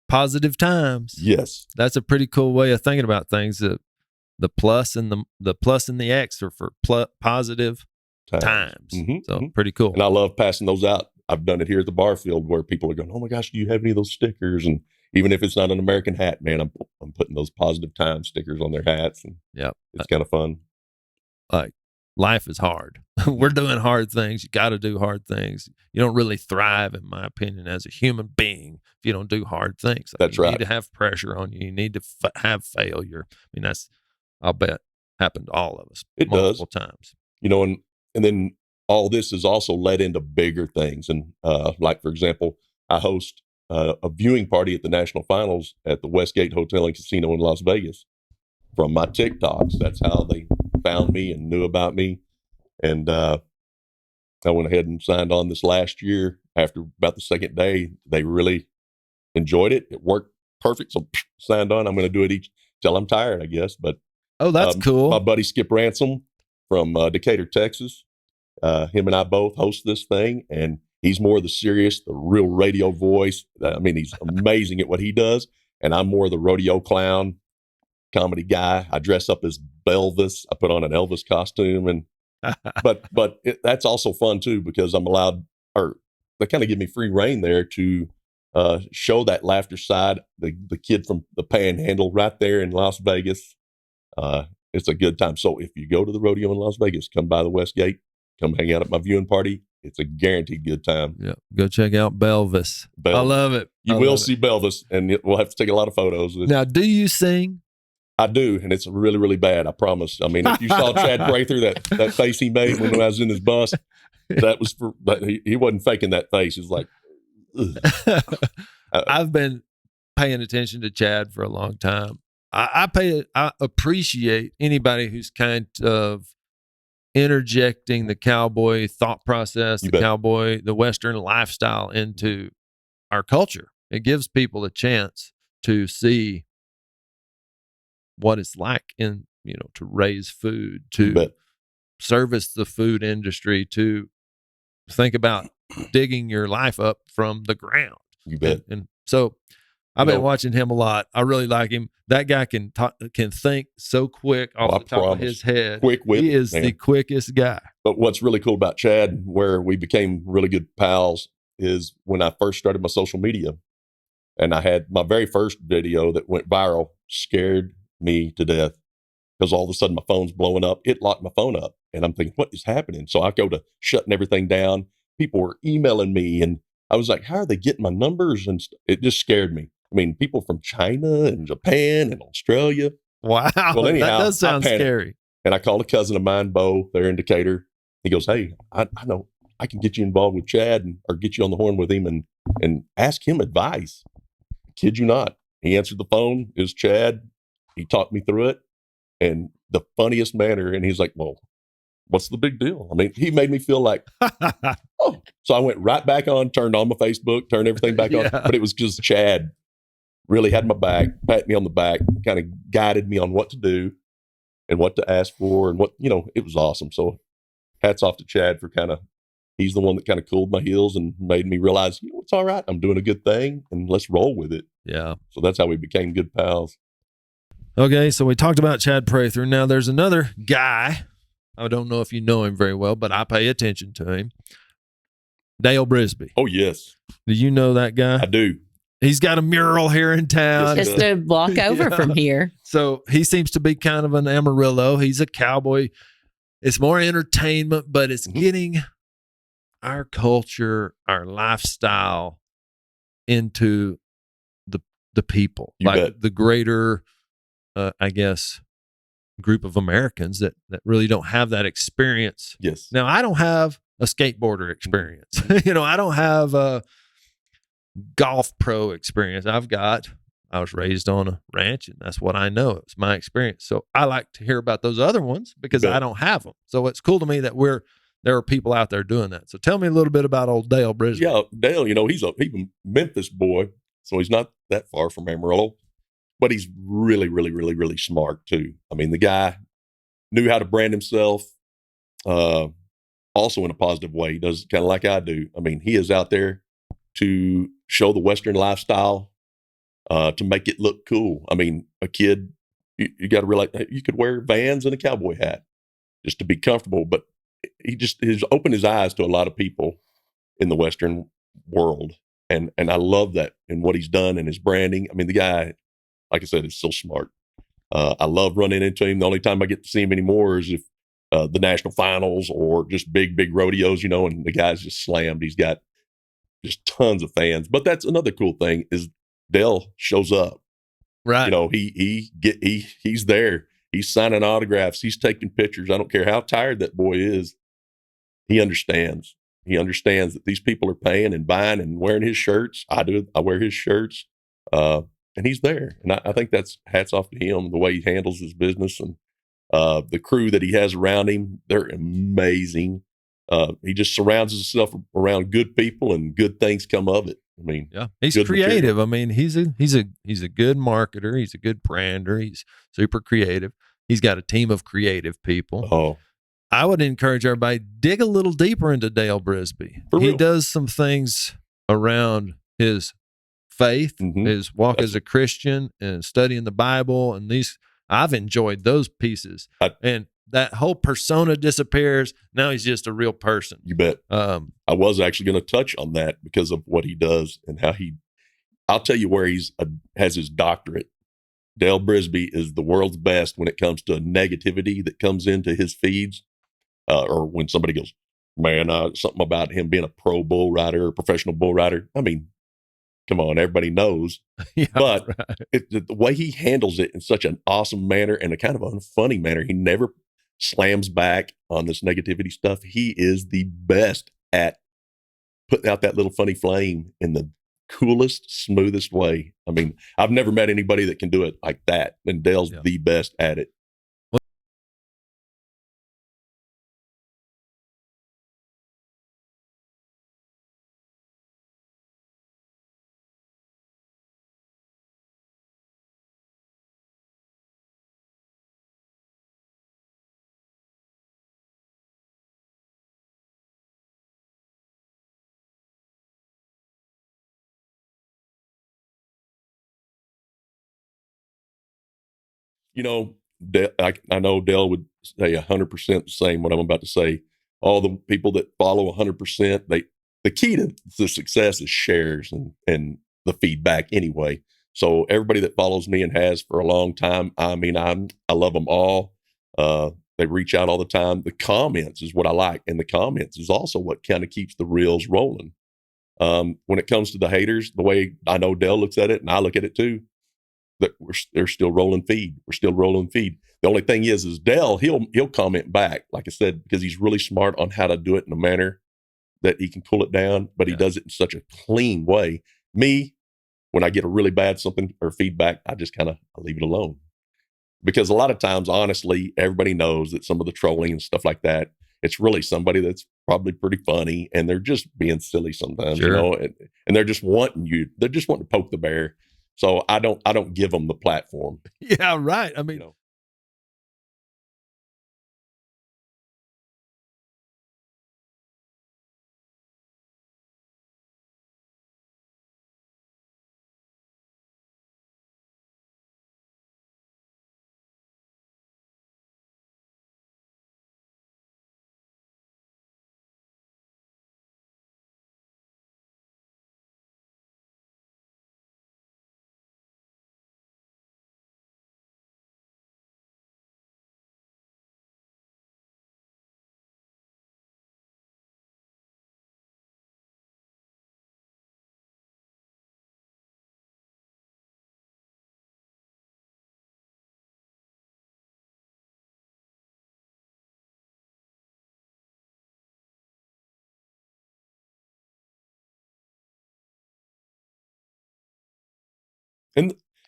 positive times. Yes, that's a pretty cool way of thinking about things. The plus and the plus and the X are for positive times. Mm-hmm, so pretty cool. And I love passing those out. I've done it here at the Barfield where people are going, oh my gosh, do you have any of those stickers? And even if it's not an American hat, man, I'm putting those positive time stickers on their hats. And it's kind of fun. Like, life is hard. We're doing hard things. You got to do hard things. You don't really thrive, in my opinion, as a human being if you don't do hard things. That's you right. You need to have pressure on you. You need to have failure. I mean, I'll bet happened to all of us. It multiple does. times. And then all this has also led into bigger things. And like, for example, I host a viewing party at the national finals at the Westgate Hotel and Casino in Las Vegas from my TikToks. That's how they found me and knew about me. And I went ahead and signed on this last year. After about the second day, they really enjoyed it. It worked perfect. So signed on. I'm going to do it each till I'm tired, I guess. But that's cool. My buddy Skip Ransom from Decatur, Texas. Him and I both host this thing, and he's more the serious, the real radio voice. I mean, he's amazing at what he does, and I'm more the rodeo clown comedy guy. I dress up as Elvis. I put on an Elvis costume, and but that's also fun too because I'm allowed, or they kind of give me free reign there to show that laughter side. The kid from the Panhandle right there in Las Vegas. It's a good time. So if you go to the rodeo in Las Vegas, come by the Westgate. Come hang out at my viewing party. It's a guaranteed good time. Yeah, go check out Belvis. I love it. You will see Belvis, and we'll have to take a lot of photos. Now, do you sing? I do, and it's really, really bad. I promise. I mean, if you saw Chad Prather, that face he made when I was in his bus, that was for. He wasn't faking that face. He was like, I've been paying attention to Chad for a long time. I appreciate anybody who's kind of interjecting the cowboy thought process, the Western lifestyle into our culture. It gives people a chance to see what it's like to raise food, to service the food industry, to think about digging your life up from the ground. You bet. And so I've been watching him a lot. I really like him. That guy can think so quick off the top of his head. Quick wit. He is the quickest guy. But what's really cool about Chad, where we became really good pals, is when I first started my social media, and I had my very first video that went viral, scared me to death because all of a sudden my phone's blowing up. It locked my phone up, and I'm thinking, what is happening? So I go to shutting everything down. People were emailing me, and I was like, how are they getting my numbers? And it just scared me. I mean, people from China and Japan and Australia. Wow. Well, anyhow, that does sound scary. And I called a cousin of mine, Bo, there in Decatur. He goes, hey, I know I can get you involved with Chad or get you on the horn with him and ask him advice. Kid you not. He answered the phone. It was Chad. He talked me through it in the funniest manner. And he's like, well, what's the big deal? I mean, he made me feel like oh. So I went right back on, turned on my Facebook, turned everything back on. Yeah. But it was because Chad really had my back, patted me on the back, kind of guided me on what to do and what to ask for and what, it was awesome. So hats off to Chad for he's the one that kind of cooled my heels and made me realize, it's all right. I'm doing a good thing and let's roll with it. Yeah. So that's how we became good pals. Okay, so we talked about Chad Prather. Now there's another guy. I don't know if you know him very well, but I pay attention to him. Dale Brisby. Oh, yes. Do you know that guy? I do. He's got a mural here in town. Yes, Just a walk over Yeah. from here. So he seems to be kind of an Amarillo. He's a cowboy. It's more entertainment, but it's getting our culture, our lifestyle into the people, You bet. the greater, I guess, group of Americans that really don't have that experience. Yes. Now, I don't have a skateboarder experience. I don't have a golf pro experience. I was raised on a ranch, and that's what I know. It's my experience. So I like to hear about those other ones because Bet. I don't have them. So it's cool to me that there are people out there doing that. So tell me a little bit about old Dale Brisby. Yeah, Dale, he's a Memphis boy, so he's not that far from Amarillo, but he's really, really, really, really smart too. I mean, the guy knew how to brand himself, also in a positive way. He does kind of like I do. I mean, he is out there to show the Western lifestyle, to make it look cool. I mean, a kid, you got to realize you could wear Vans and a cowboy hat just to be comfortable, but he's opened his eyes to a lot of people in the Western world. And I love that and what he's done and his branding. I mean, the guy, like I said, is so smart. I love running into him. The only time I get to see him anymore is if the national finals or just big rodeos, and the guy's just slammed. He's got just tons of fans. But that's another cool thing is Dale shows up. Right. He's there. He's signing autographs. He's taking pictures. I don't care how tired that boy is. He understands. He understands that these people are paying and buying and wearing his shirts. I do. I wear his shirts. And he's there. And I think that's hats off to him, the way he handles his business and the crew that he has around him. They're amazing. He just surrounds himself around good people and good things come of it. I mean, yeah, he's good creative. material. I mean, he's a good marketer. He's a good brander. He's super creative. He's got a team of creative people. Oh, I would encourage everybody dig a little deeper into Dale Brisby. For He real. does some things around his faith, Mhm. his walk as a Christian, and studying the Bible. And I've enjoyed those pieces. And that whole persona disappears. Now he's just a real person. you bet. I was actually going to touch on that because of what he does and how I'll tell you where has his doctorate. Dale Brisby is the world's best when it comes to negativity that comes into his feeds. Or when somebody goes, man, something about him being a pro bull rider or professional bull rider. I mean, come on, everybody knows. Yeah, But right. the way he handles it in such an awesome manner and a kind of unfunny manner, he never slams back on this negativity stuff. He is the best at putting out that little funny flame in the coolest, smoothest way. I mean, I've never met anybody that can do it like that. And Dale's Yeah. the best at it. I know Dale would say 100% the same what I'm about to say. All the people that follow 100%, the key to the success is shares and the feedback anyway. So everybody that follows me and has for a long time, I mean, I love them all. They reach out all the time. The comments is what I like. And the comments is also what kind of keeps the reels rolling. When it comes to the haters, the way I know Dale looks at it and I look at it too, that they're still rolling feed. We're still rolling feed. The only thing is Dale, he'll comment back, like I said, because he's really smart on how to do it in a manner that he can pull it down, but he does it in such a clean way. Me, when I get a really bad something or feedback, I just I leave it alone. Because a lot of times, honestly, everybody knows that some of the trolling and stuff like that, it's really somebody that's probably pretty funny, and they're just being silly sometimes, Sure. you know, and they're just wanting to poke the bear. So I don't give them the platform. Yeah, right. I You mean, know,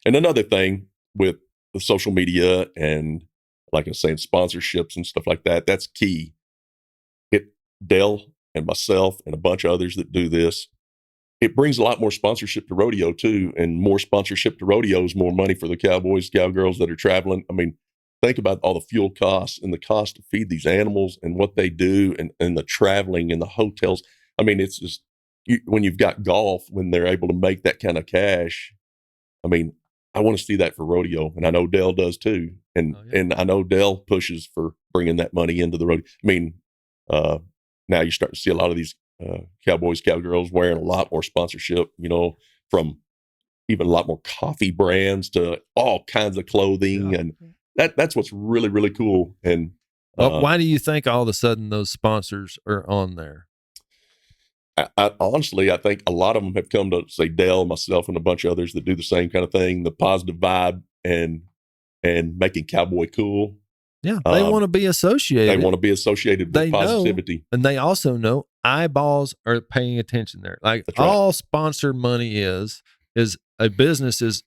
and another thing with the social media and, like I was saying, sponsorships and stuff like that, that's key. Dale and myself and a bunch of others that do this, it brings a lot more sponsorship to rodeo too, and more sponsorship to rodeos, more money for the cowboys, cowgirls that are traveling. I mean, think about all the fuel costs and the cost to feed these animals and what they do, and the traveling and the hotels. I mean, it's just when you've got golf, when they're able to make that kind of cash. I mean, I want to see that for rodeo, and I know Dale does too, and Oh, yeah. and I know Dale pushes for bringing that money into the rodeo. I mean, now you start to see a lot of these cowboys, cowgirls wearing a lot more sponsorship, you know, from even a lot more coffee brands to all kinds of clothing. Yeah. And that's what's really, really cool. And But why do you think all of a sudden those sponsors are on there? I honestly, I think a lot of them have come to say Dale, myself, and a bunch of others that do the same kind of thing, the positive vibe and making cowboy cool. Yeah, they want to be associated. They want to be associated with positivity. And they also know eyeballs are paying attention there. Like That's right. all sponsor money is a business's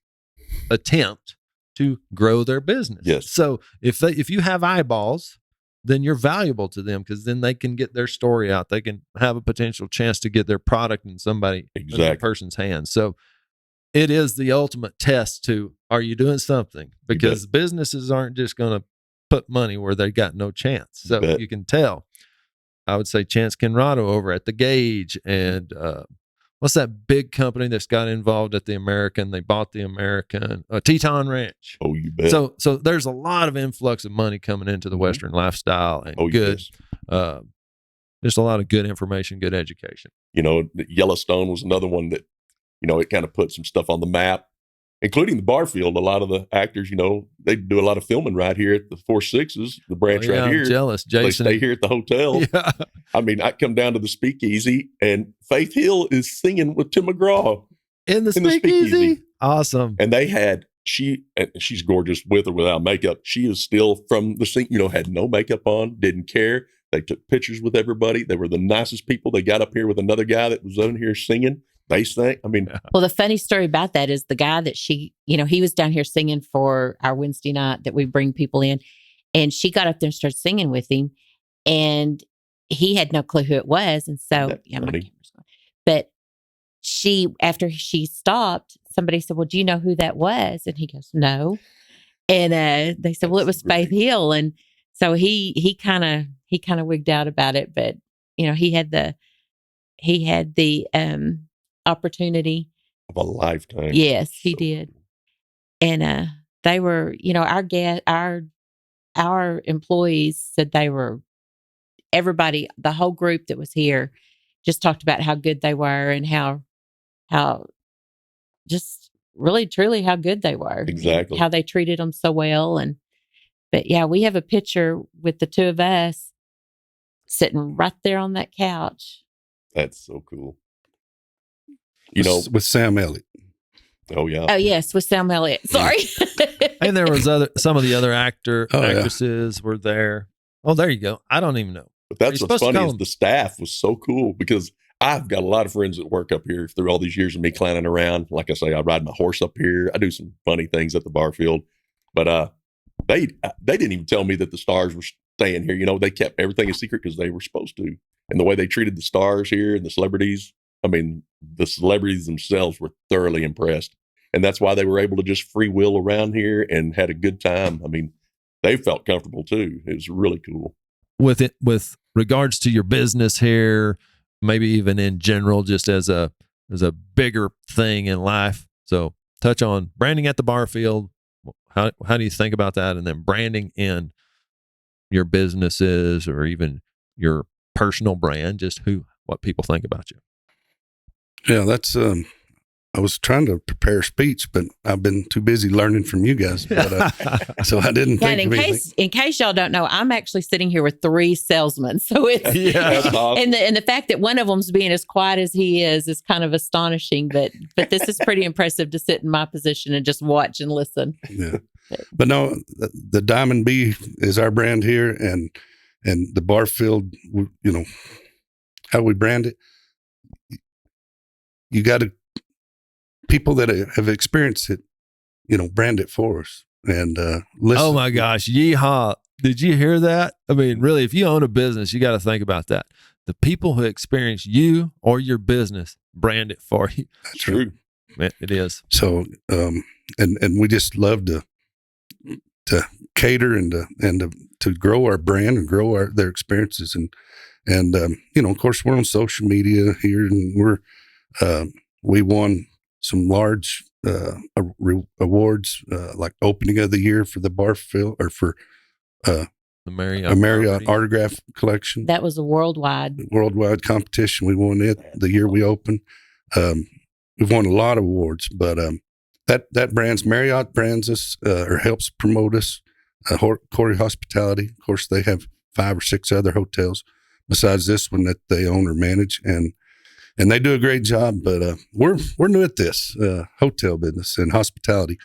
attempt to grow their business. Yes. So if you have eyeballs, then you're valuable to them, because then they can get their story out. They can have a potential chance to get their product in another person's hands. So it is the ultimate test to, are you doing something? Because businesses aren't just going to put money where they got no chance. So you can tell. I would say Chance Conrado over at the Gauge, and what's that big company that's got involved at the American? They bought the American, Teton Ranch. Oh, you bet. So there's a lot of influx of money coming into the Western lifestyle, and just a lot of good information, good education. You know, Yellowstone was another one that, you know, it kind of put some stuff on the map, including the Barfield. A lot of the actors, you know, they do a lot of filming right here at the 4-6s, the branch right here. I'm jealous. Jason. They stay here at the hotel. Yeah. I mean, I come down to the Speakeasy, and Faith Hill is singing with Tim McGraw in the Speakeasy. Awesome. And they had, she's gorgeous with or without makeup. She is still from the scene, you know, had no makeup on, didn't care. They took pictures with everybody. They were the nicest people. They got up here with another guy that was on here singing. They sang. I mean, well, the funny story about that is the guy that she, you know, he was down here singing for our Wednesday night that we bring people in, and she got up there and started singing with him, and he had no clue who it was. And so, my camera's going. But after she stopped, somebody said, "Well, do you know who that was?" And he goes, "No." And they said, "Well, it was Faith Hill." And so he kind of wigged out about it, but you know, he had the opportunity of a lifetime. Yes, he did. And they were, you know, our employees said everybody, the whole group that was here just talked about how good they were, and how just really truly how good they were. Exactly. How they treated them so well. But yeah, we have a picture with the two of us sitting right there on that couch. That's so cool. You know, with Sam Elliott. Oh yeah. Oh yes, with Sam Elliott. Sorry. And there was some of the other actresses were there. Oh, there you go. I don't even know. But that's what's funny is the staff was so cool, because I've got a lot of friends that work up here through all these years of me clowning around. Like I say, I ride my horse up here. I do some funny things at the Barfield, but they didn't even tell me that the stars staying here. You know, they kept everything a secret because they were supposed to. And the way they treated the stars here and the celebrities, I mean, the celebrities themselves were thoroughly impressed. And that's why they were able to just free will around here and had a good time. I mean, they felt comfortable too. It was really cool. With regards to your business here, maybe even in general, just as a bigger thing in life. So touch on branding at the Barfield. How do you think about that? And then branding in your businesses or even your personal brand, just what people think about you. Yeah, that's I was trying to prepare a speech, but I've been too busy learning from you guys. But, so I didn't think and of anything. in case y'all don't know, I'm actually sitting here with 3 salesmen. So it's That's awesome. and the fact that one of them's being as quiet as he is kind of astonishing. But this is pretty impressive to sit in my position and just watch and listen. Yeah, but no, the Diamond Bee is our brand here, and the Barfield, you know, how we brand it. You got to. People that have experienced it, you know, brand it for us and listen. Oh my gosh, yeehaw. Did you hear that? I mean, really, if you own a business, you got to think about that. The people who experience you or your business brand it for you. That's True. Man, it is. So, and we just love to cater and to grow our brand and grow their experiences. And you know, of course, we're on social media here, and we won some large awards, like opening of the year for the Barfield or for The a Marriott property. autograph collection. That was a worldwide. Worldwide competition. We won it the year we opened. We've won a lot of awards, but that Marriott brands us or helps promote us. Corey Hospitality, of course, they have 5 or 6 other hotels besides this one that they own or manage, and they do a great job. But we're new at this hotel business and hospitality.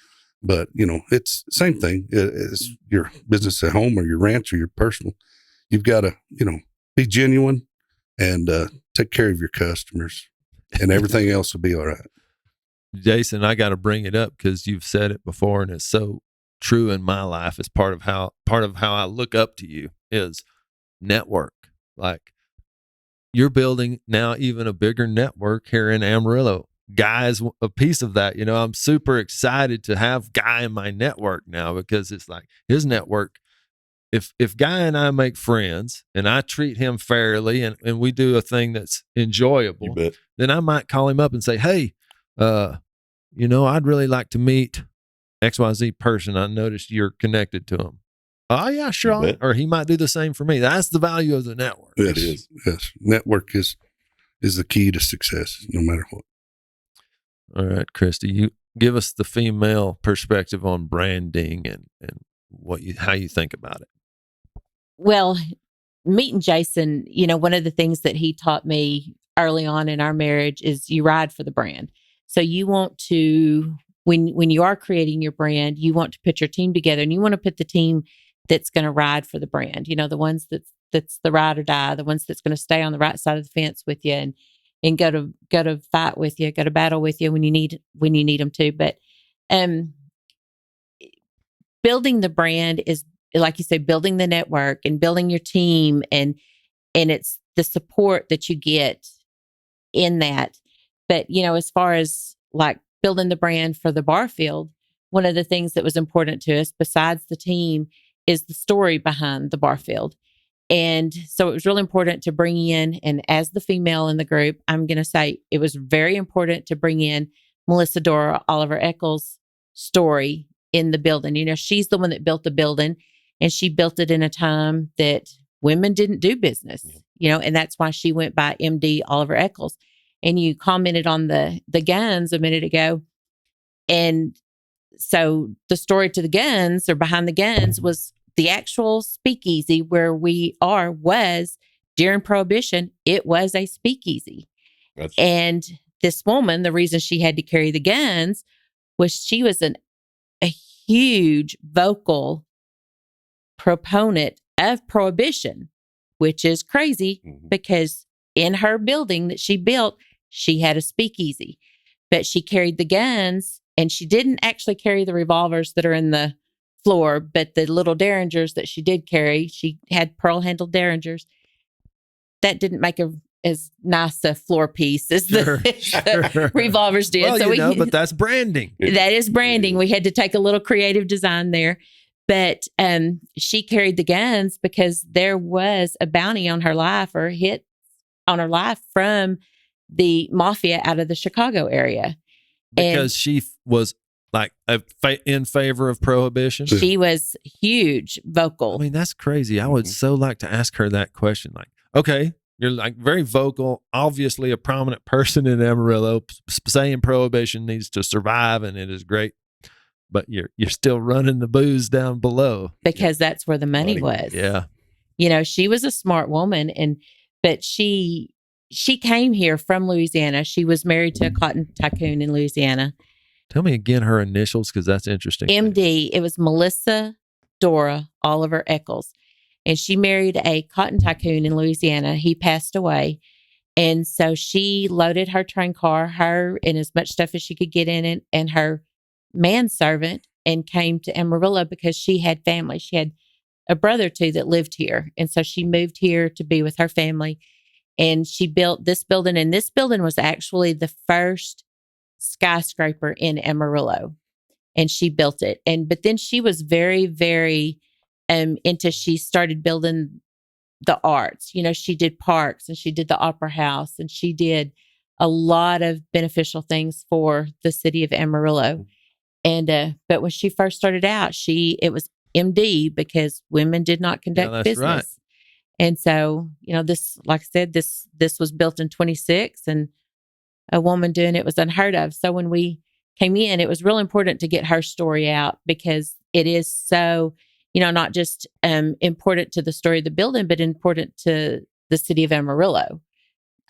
But you know, it's the same thing as your business at home or your ranch or your personal. You've got to, you know, be genuine and take care of your customers, and everything else will be all right. Jason, I got to bring it up because you've said it before, and it's so true in my life. It's part of how I look up to you is network. Like, you're building now even a bigger network here in Amarillo. Guy's a piece of that. You know, I'm super excited to have Guy in my network now because it's like his network. If Guy and I make friends and I treat him fairly and we do a thing that's enjoyable, You bet. then I might call him up and say, hey, you know, I'd really like to meet XYZ person. I noticed you're connected to him. Oh yeah, sure. bet. Or he might do the same for me. That's the value of the network. Yes, It is. yes. Network is the key to success, no matter what. All right, Christie, you give us the female perspective on branding and how you think about it. Well, meeting Jason, you know, one of the things that he taught me early on in our marriage is you ride for the brand. So you want to, when you are creating your brand, you want to put your team together, and you want to put the team that's going to ride for the brand. You know, the ones that's the ride or die, the ones that's going to stay on the right side of the fence with you and go to fight with you, go to battle with you when you need them to. But building the brand is, like you say, building the network and building your team, and it's the support that you get in that. But, you know, as far as like building the brand for the Barfield, one of the things that was important to us besides the team is the story behind the Barfield. And so it was really important to bring in, and as the female in the group, I'm going to say it was very important to bring in Melissa Dora Oliver Eccles' story in the building. You know, she's the one that built the building, and she built it in a time that women didn't do business, you know, and that's why she went by MD Oliver Eccles. And you commented on the guns a minute ago. And so the story to the guns, or behind the guns, was the actual speakeasy where we was during Prohibition. It was a speakeasy. And this woman, the reason she had to carry the guns was she was a huge vocal proponent of Prohibition, which is crazy because in her building that she built, she had a speakeasy, but she carried the guns, and she didn't actually carry the revolvers that are in the floor, but the little derringers that she did carry, she had pearl handled derringers. That didn't make as nice a floor piece as the revolvers did. Well, So but that's branding. That is branding. We had to take a little creative design there. But she carried the guns because there was a bounty on her life or hit on her life from the mafia out of the Chicago area. Because she was like in favor of prohibition. She was huge vocal. I mean, that's crazy. I would so like to ask her that question. Like, okay, you're like very vocal, obviously a prominent person in Amarillo, saying prohibition needs to survive and it is great. But you're still running the booze down below. Because that's where the money was. Yeah. She was a smart woman, but she came here from Louisiana. She was married to a cotton tycoon in Louisiana. Tell me again her initials, because that's interesting. MD. It was Melissa Dora Oliver Eccles. And she married a cotton tycoon in Louisiana. He passed away. And so she loaded her train car, her and as much stuff as she could get in it, and her manservant, and came to Amarillo because she had family. She had a brother or two that lived here. And so she moved here to be with her family. And she built this building. And this building was actually the first skyscraper in Amarillo. And she built it. But then she was very, very she started building the arts. She did parks and she did the opera house and she did a lot of beneficial things for the city of Amarillo. And but when she first started out, it was MD because women did not conduct business. Right. And so, this, like I said, this was built in 26, and a woman doing it was unheard of. So when we came in, it was real important to get her story out because it is so, not just important to the story of the building, but important to the city of Amarillo,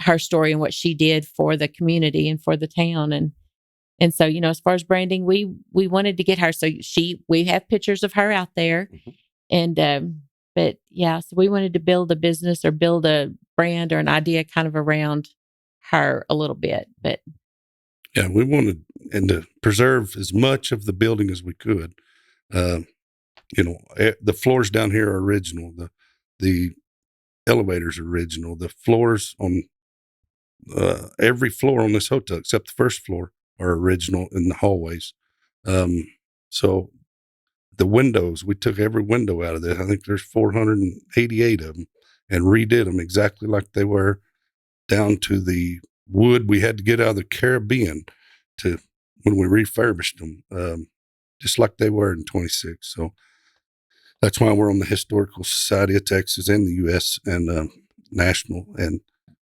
her story and what she did for the community and for the town. And so, as far as branding, we wanted to get her. So we have pictures of her out there. Mm-hmm. And, but yeah, so we wanted to build a business or build a brand or an idea kind of around her a little bit. But yeah, we wanted to preserve as much of the building as we could. The floors down here are original. The elevators are original. The floors on every floor on this hotel, except the first floor, are original in the hallways. So the windows, we took every window out of this. I think there's 488 of them and redid them exactly like they were, down to the wood we had to get out of the Caribbean to when we refurbished them, just like they were in 26. So that's why we're on the Historical Society of Texas and the U.S. and national.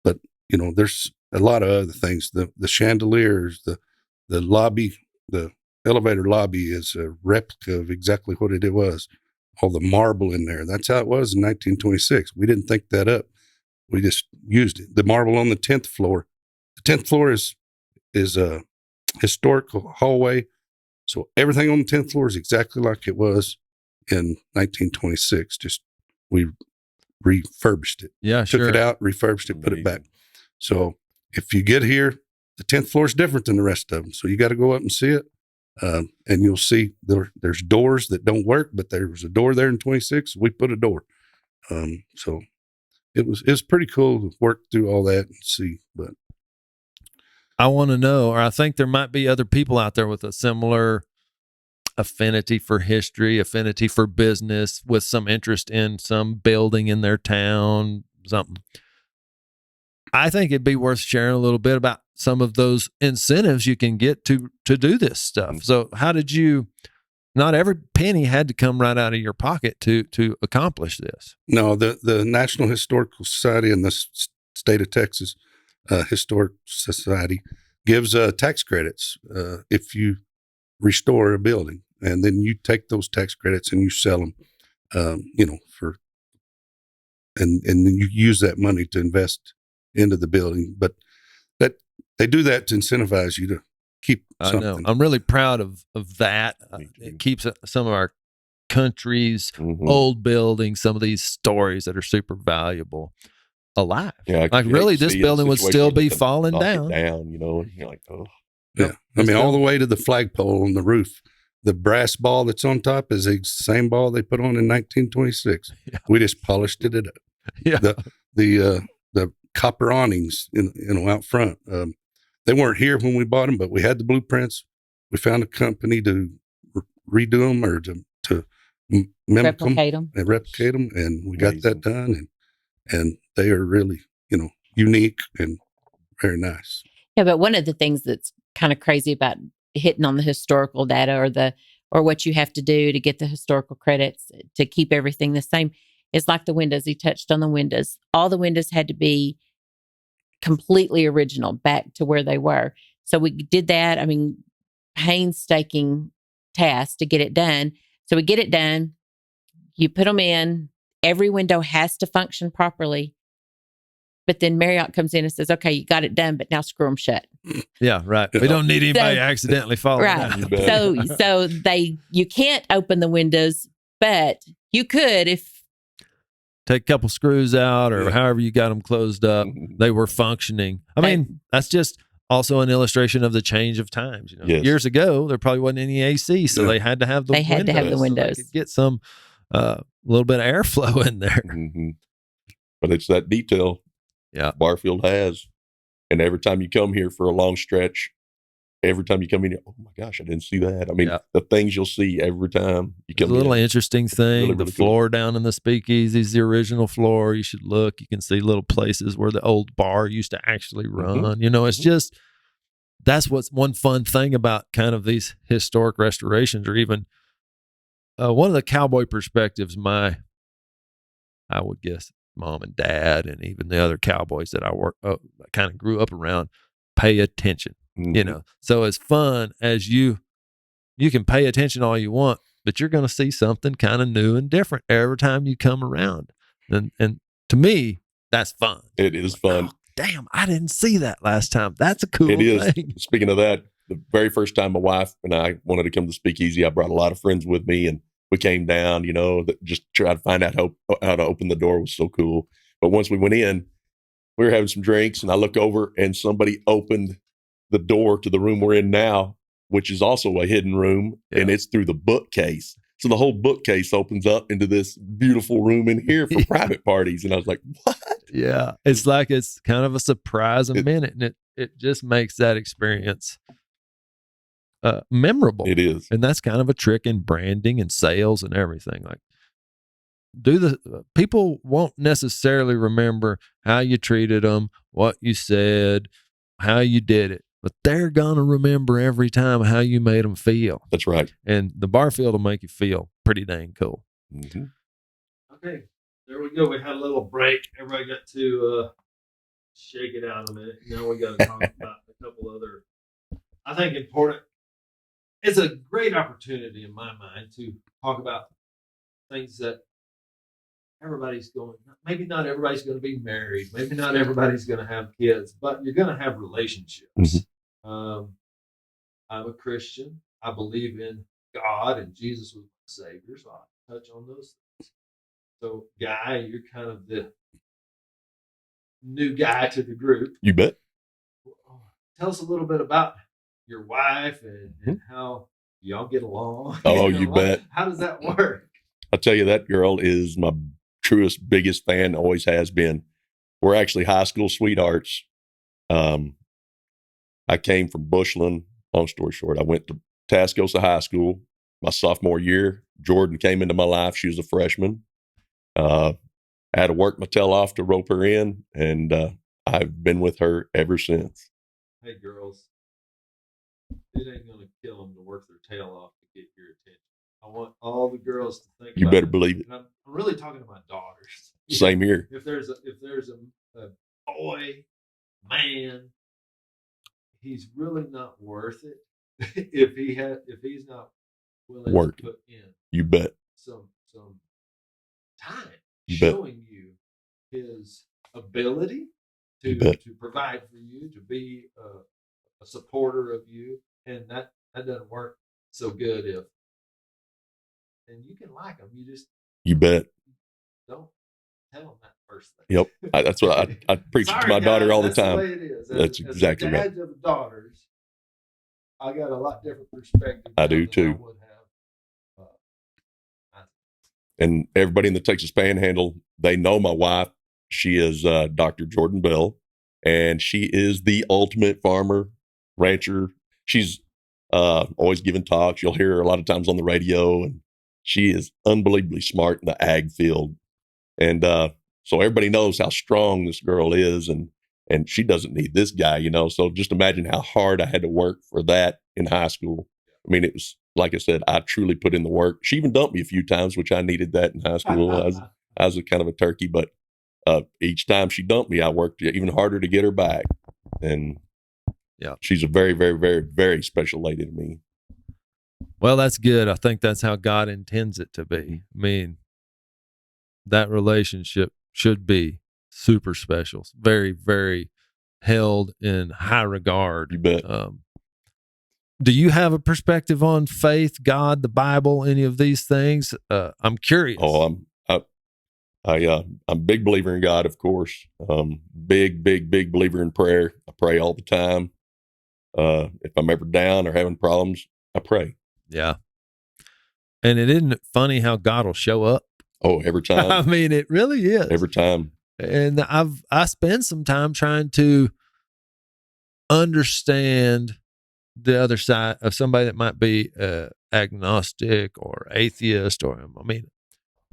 But there's a lot of other things. The chandeliers, the lobby, the elevator lobby is a replica of exactly what it was. All the marble in there. That's how it was in 1926. We didn't think that up. We just used it. The marble on the 10th floor. The 10th floor is a historical hallway. So everything on the 10th floor is exactly like it was in 1926. Just we refurbished it. Yeah, Took it out, refurbished it, put it back. So if you get here, the 10th floor is different than the rest of them. So you got to go up and see it. And you'll see there's doors that don't work, but there was a door there in 26. We put a door. So it was pretty cool to work through all that and see. But I want to know, or I think there might be other people out there with a similar affinity for history, affinity for business, with some interest in some building in their town, something. I think it'd be worth sharing a little bit about some of those incentives you can get to do this stuff. So how did you, not every penny had to come right out of your pocket to accomplish this. No, the National Historical Society in the state of Texas, Historic Society, gives tax credits if you restore a building. And then you take those tax credits and you sell them, and then you use that money to invest into the building. But that they do that to incentivize you to keep something. I know. I'm really proud of that. It keeps some of our country's old buildings, some of these stories that are super valuable, alive. Yeah, like really, this building would still be falling down. You're like, oh. Yeah. I mean, all the way to the flagpole on the roof the brass ball that's on top is the same ball they put on in 1926. Yeah. We just polished it up. Yeah. The copper awnings, out front. They weren't here when we bought them, but we had the blueprints. We found a company to redo them or to mimic Replicate them. and replicate them, and we got that done. And they are really, unique and very nice. Yeah, but one of the things that's kind of crazy about hitting on the historical data or what you have to do to get the historical credits to keep everything the same is like the windows. He touched on the windows. All the windows had to be completely original back to where they were. So we did that. I mean, painstaking task to get it done. So we get it done. You put them in. Every window has to function properly. But then Marriott comes in and says, okay, you got it done, but now screw them shut. Yeah, right. We don't need anybody accidentally falling right. down. So you can't open the windows, but you could if take a couple screws out or however you got them closed up. They were functioning. I mean, that's just also an illustration of the change of times. Years ago, there probably wasn't any AC, so they had to have the windows. So they could get some little bit of airflow in there. Mm-hmm. But it's that detail. Yeah, Barfield has, and every time you come here for a long stretch, every time you come in, oh my gosh, I didn't see that. I mean, the things you'll see every time you come in. It's a little interesting thing. Really, really the floor down in the speakeasy is the original floor. You should look. You can see little places where the old bar used to actually run. It's just, that's what's one fun thing about kind of these historic restorations, or even one of the cowboy perspectives, I would guess, mom and dad and even the other cowboys that I kind of grew up around, pay attention. So as fun as you can pay attention all you want, but you're going to see something kind of new and different every time you come around. And to me, that's fun. It is fun. Oh, damn, I didn't see that last time. That's a cool thing. Speaking of that, the very first time my wife and I wanted to come to Speakeasy, I brought a lot of friends with me, and we came down, that just try to find out how to open the door was so cool. But once we went in, we were having some drinks, and I look over and somebody opened the door to the room we're in now, which is also a hidden room, and it's through the bookcase. So the whole bookcase opens up into this beautiful room in here for private parties. And I was like, what? Yeah. It's like it's kind of a surprise a minute, and it just makes that experience memorable. It is. And that's kind of a trick in branding and sales and everything. Like, people won't necessarily remember how you treated them, what you said, how you did it, but they're going to remember every time how you made them feel. That's right. And the Barfield will make you feel pretty dang cool. Mm-hmm. Okay. There we go. We had a little break. Everybody got to shake it out a minute. Now we got to talk about a couple other, I think, important. It's a great opportunity in my mind to talk about things that maybe not everybody's going to be married. Maybe not everybody's going to have kids, but you're going to have relationships. Mm-hmm. I'm a Christian. I believe in God and Jesus was my Savior, so I'll touch on those things. So, Guy, you're kind of the new guy to the group. You bet. Tell us a little bit about your wife and how y'all get along. Oh, you bet. How does that work? I'll tell you, that girl is my truest, biggest fan, always has been. We're actually high school sweethearts. I came from Bushland. Long story short, I went to Tascosa High School my sophomore year. Jordan came into my life. She was a freshman. I had to work my tail off to rope her in, and I've been with her ever since. Hey, girls, it ain't going to kill them to work their tail off to get your attention. I want all the girls to think you about better believe it. And I'm really talking to my daughters. Same here. If there's a boy, man, he's really not worth it if he's not willing to put in. You bet. Some time you showing you his ability to provide for you, to be a supporter of you, and that doesn't work so good if. And you can like them. You bet. Don't tell them that first thing. Yep. That's what I preach to my daughter all the time. That's the way it is. That's exactly right. As dads of daughters, I got a lot different perspective. I do too. I would have and everybody in the Texas Panhandle, they know my wife. She is Dr. Jordan Bell, and she is the ultimate farmer, rancher. She's always giving talks. You'll hear her a lot of times on the radio, and she is unbelievably smart in the ag field. And so everybody knows how strong this girl is, and she doesn't need this guy, you know. So just imagine how hard I had to work for that in high school. I mean, it was, like I said, I truly put in the work. She even dumped me a few times, which I needed that in high school. I was a kind of a turkey, but each time she dumped me, I worked even harder to get her back. And yeah, she's a very, very, very, very special lady to me. Well, that's good. I think that's how God intends it to be. I mean, that relationship should be super special, very, very held in high regard. You bet. Do you have a perspective on faith, God, the Bible, any of these things? I'm curious. Oh, I'm a big believer in God, of course. Big believer in prayer. I pray all the time. If I'm ever down or having problems, I pray. Yeah. And isn't it funny how God will show up? Oh, every time. I mean, it really is. Every time. And I spend some time trying to understand the other side of somebody that might be agnostic or atheist, or, I mean,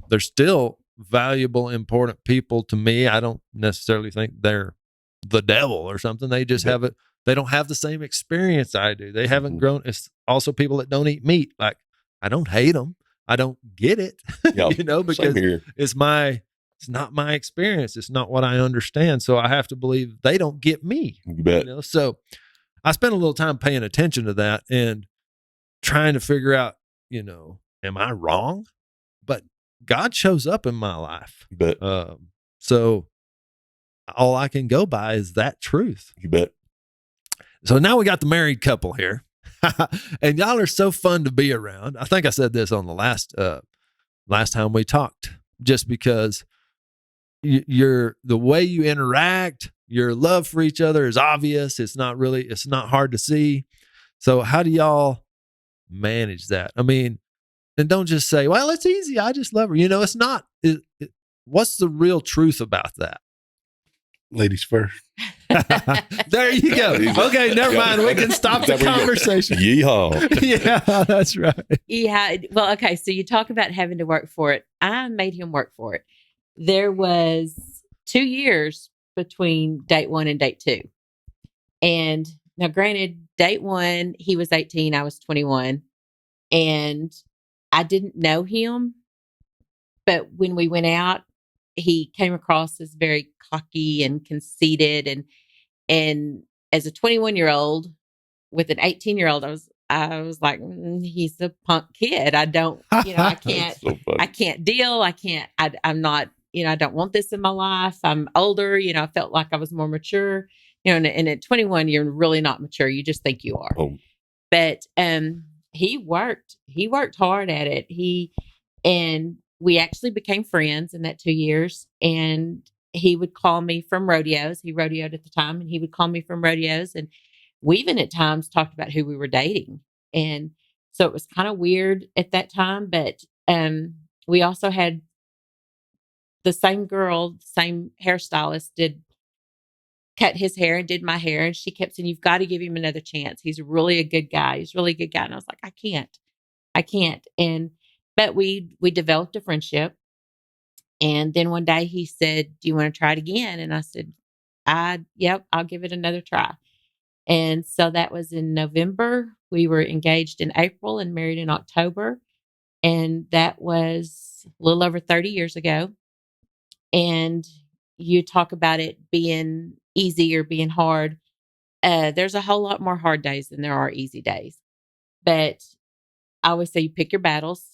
they're still valuable, important people to me. I don't necessarily think they're the devil or something. They just have it. They don't have the same experience I do. They haven't grown. It's also people that don't eat meat. Like, I don't hate them. I don't get it, Yeah, you know, because it's not my experience. It's not what I understand. So I have to believe they don't get me. You bet. You know? So I spent a little time paying attention to that and trying to figure out, you know, am I wrong? But God shows up in my life. You bet. So all I can go by is that truth. You bet. So now we got the married couple here. And y'all are so fun to be around. I think I said this on the last time we talked, just because the way you interact, your love for each other is obvious. It's not hard to see. So how do y'all manage that? I mean, and don't just say, well, it's easy, I just love her. You know, it's not. What's the real truth about that? Ladies first. There you go. Okay, never mind. We can stop the conversation. Yeehaw. Yeah, that's right. Yeah. Well, okay. So you talk about having to work for it. I made him work for it. There was 2 years between date 1 and date 2. And now, granted, date 1, he was 18, I was 21. And I didn't know him. But when we went out, he came across as very cocky and conceited. And as a 21-year-old with an 18-year-old, I was like, he's a punk kid. I don't, I can't, So I can't deal. I'm not, I don't want this in my life. I'm older. I felt like I was more mature, and at 21, you're really not mature. You just think you are. Oh. But, he worked hard at it. And we actually became friends in that 2 years, and he would call me from rodeos. He rodeoed at the time, and he would call me from rodeos. And we even at times talked about who we were dating. And so it was kind of weird at that time. But we also had the same girl, same hairstylist, did cut his hair and did my hair. And she kept saying, you've got to give him another chance. He's really a good guy. And I was like, I can't. But we developed a friendship. And then one day he said, do you want to try it again? And I said, yep, I'll give it another try. And so that was in November. We were engaged in April and married in October. And that was a little over 30 years ago. And you talk about it being easy or being hard. There's a whole lot more hard days than there are easy days. But I always say you pick your battles,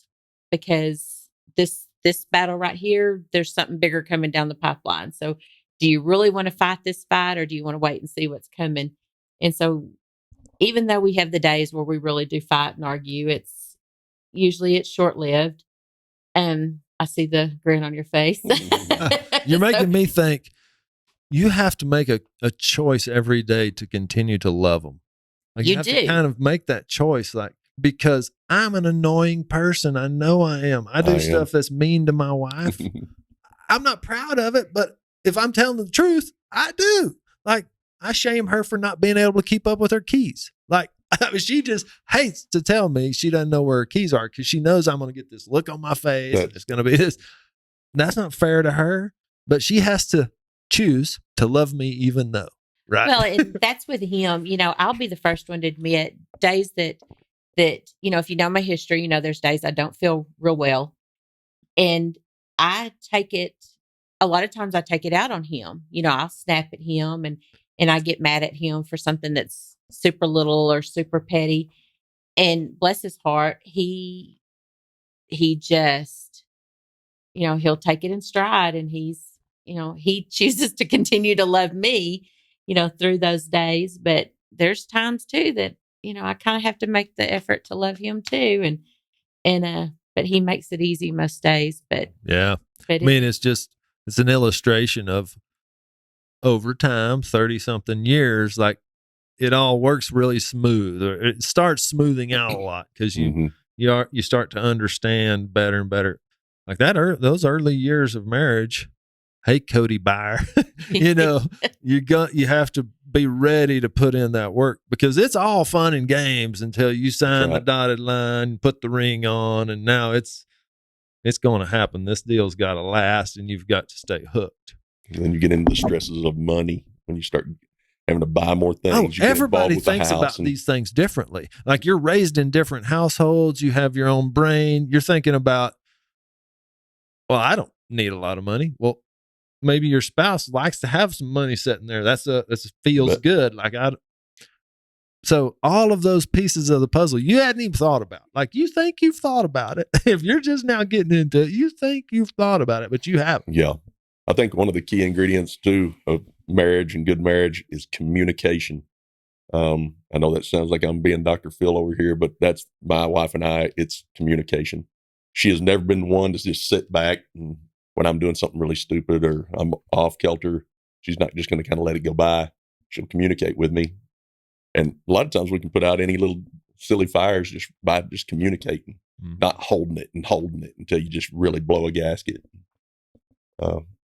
because this battle right here, there's something bigger coming down the pipeline. So do you really want to fight this fight, or do you want to wait and see what's coming? And so even though we have the days where we really do fight and argue, it's short-lived. I see the grin on your face. You're making me think you have to make a choice every day to continue to love them. Like, you have do. to kind of make that choice. Like, because I'm an annoying person. I know I am. I do I am. stuff that's mean to my wife. I'm not proud of it, but if I'm telling the truth, I do. Like, I shame her for not being able to keep up with her keys. Like, she just hates to tell me she doesn't know where her keys are because she knows I'm going to get this look on my face and it's going to be this. That's not fair to her, but she has to choose to love me even though, right? Well, and that's with him. I'll be the first one to admit days that if you know my history, there's days I don't feel real well. And I take it, a lot of times I take it out on him. I'll snap at him and I get mad at him for something that's super little or super petty. And bless his heart, he just, he'll take it in stride, and he chooses to continue to love me, through those days. But there's times too that, I kind of have to make the effort to love him too. But he makes it easy most days. But yeah, it's an illustration of over time, 30 something years, like it all works really smooth, or it starts smoothing out a lot because you start to understand better and better. Like those early years of marriage. Hey, Cody Beyer, you have to be ready to put in that work because it's all fun and games until you sign the dotted line, put the ring on, and now it's going to happen. This deal's got to last, and you've got to stay hooked. And then you get into the stresses of money when you start having to buy more things. Everybody thinks about these things differently. Like, you're raised in different households. You have your own brain. You're thinking about, well, I don't need a lot of money. Well, maybe your spouse likes to have some money sitting there. That feels good. So all of those pieces of the puzzle you hadn't even thought about. Like, you think you've thought about it. If you're just now getting into it, you think you've thought about it, but you haven't. Yeah. I think one of the key ingredients too of marriage and good marriage is communication. I know that sounds like I'm being Dr. Phil over here, but that's my wife and I. It's communication. She has never been one to just sit back and when I'm doing something really stupid or I'm off kilter, she's not just going to kind of let it go by. She'll communicate with me. And a lot of times we can put out any little silly fires just by just communicating, not holding it until you just really blow a gasket.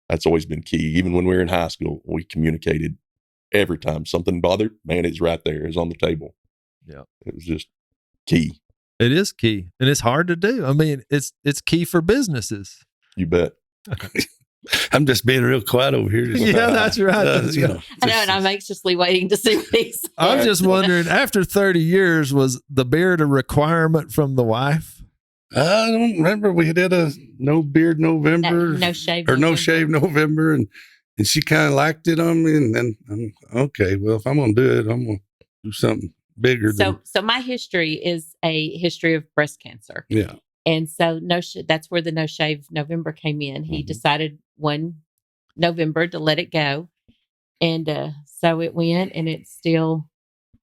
That's always been key. Even when we were in high school, we communicated every time something bothered. Man, it's right there. It's on the table. Yeah. It was just key. It is key. And it's hard to do. I mean, it's key for businesses. You bet. I'm just being real quiet over here. Yeah, that's right. I know, and I'm anxiously waiting to see what he's. I'm just wondering, after 30 years, was the beard a requirement from the wife? I don't remember. We did a no beard November, no shave, or no shave November, and she kind of liked it on me. And then I'm okay. Well, if I'm gonna do it, I'm gonna do something bigger. So my history is a history of breast cancer. Yeah. And so that's where the no shave November came in. He decided one November to let it go. And so it went, and it's still,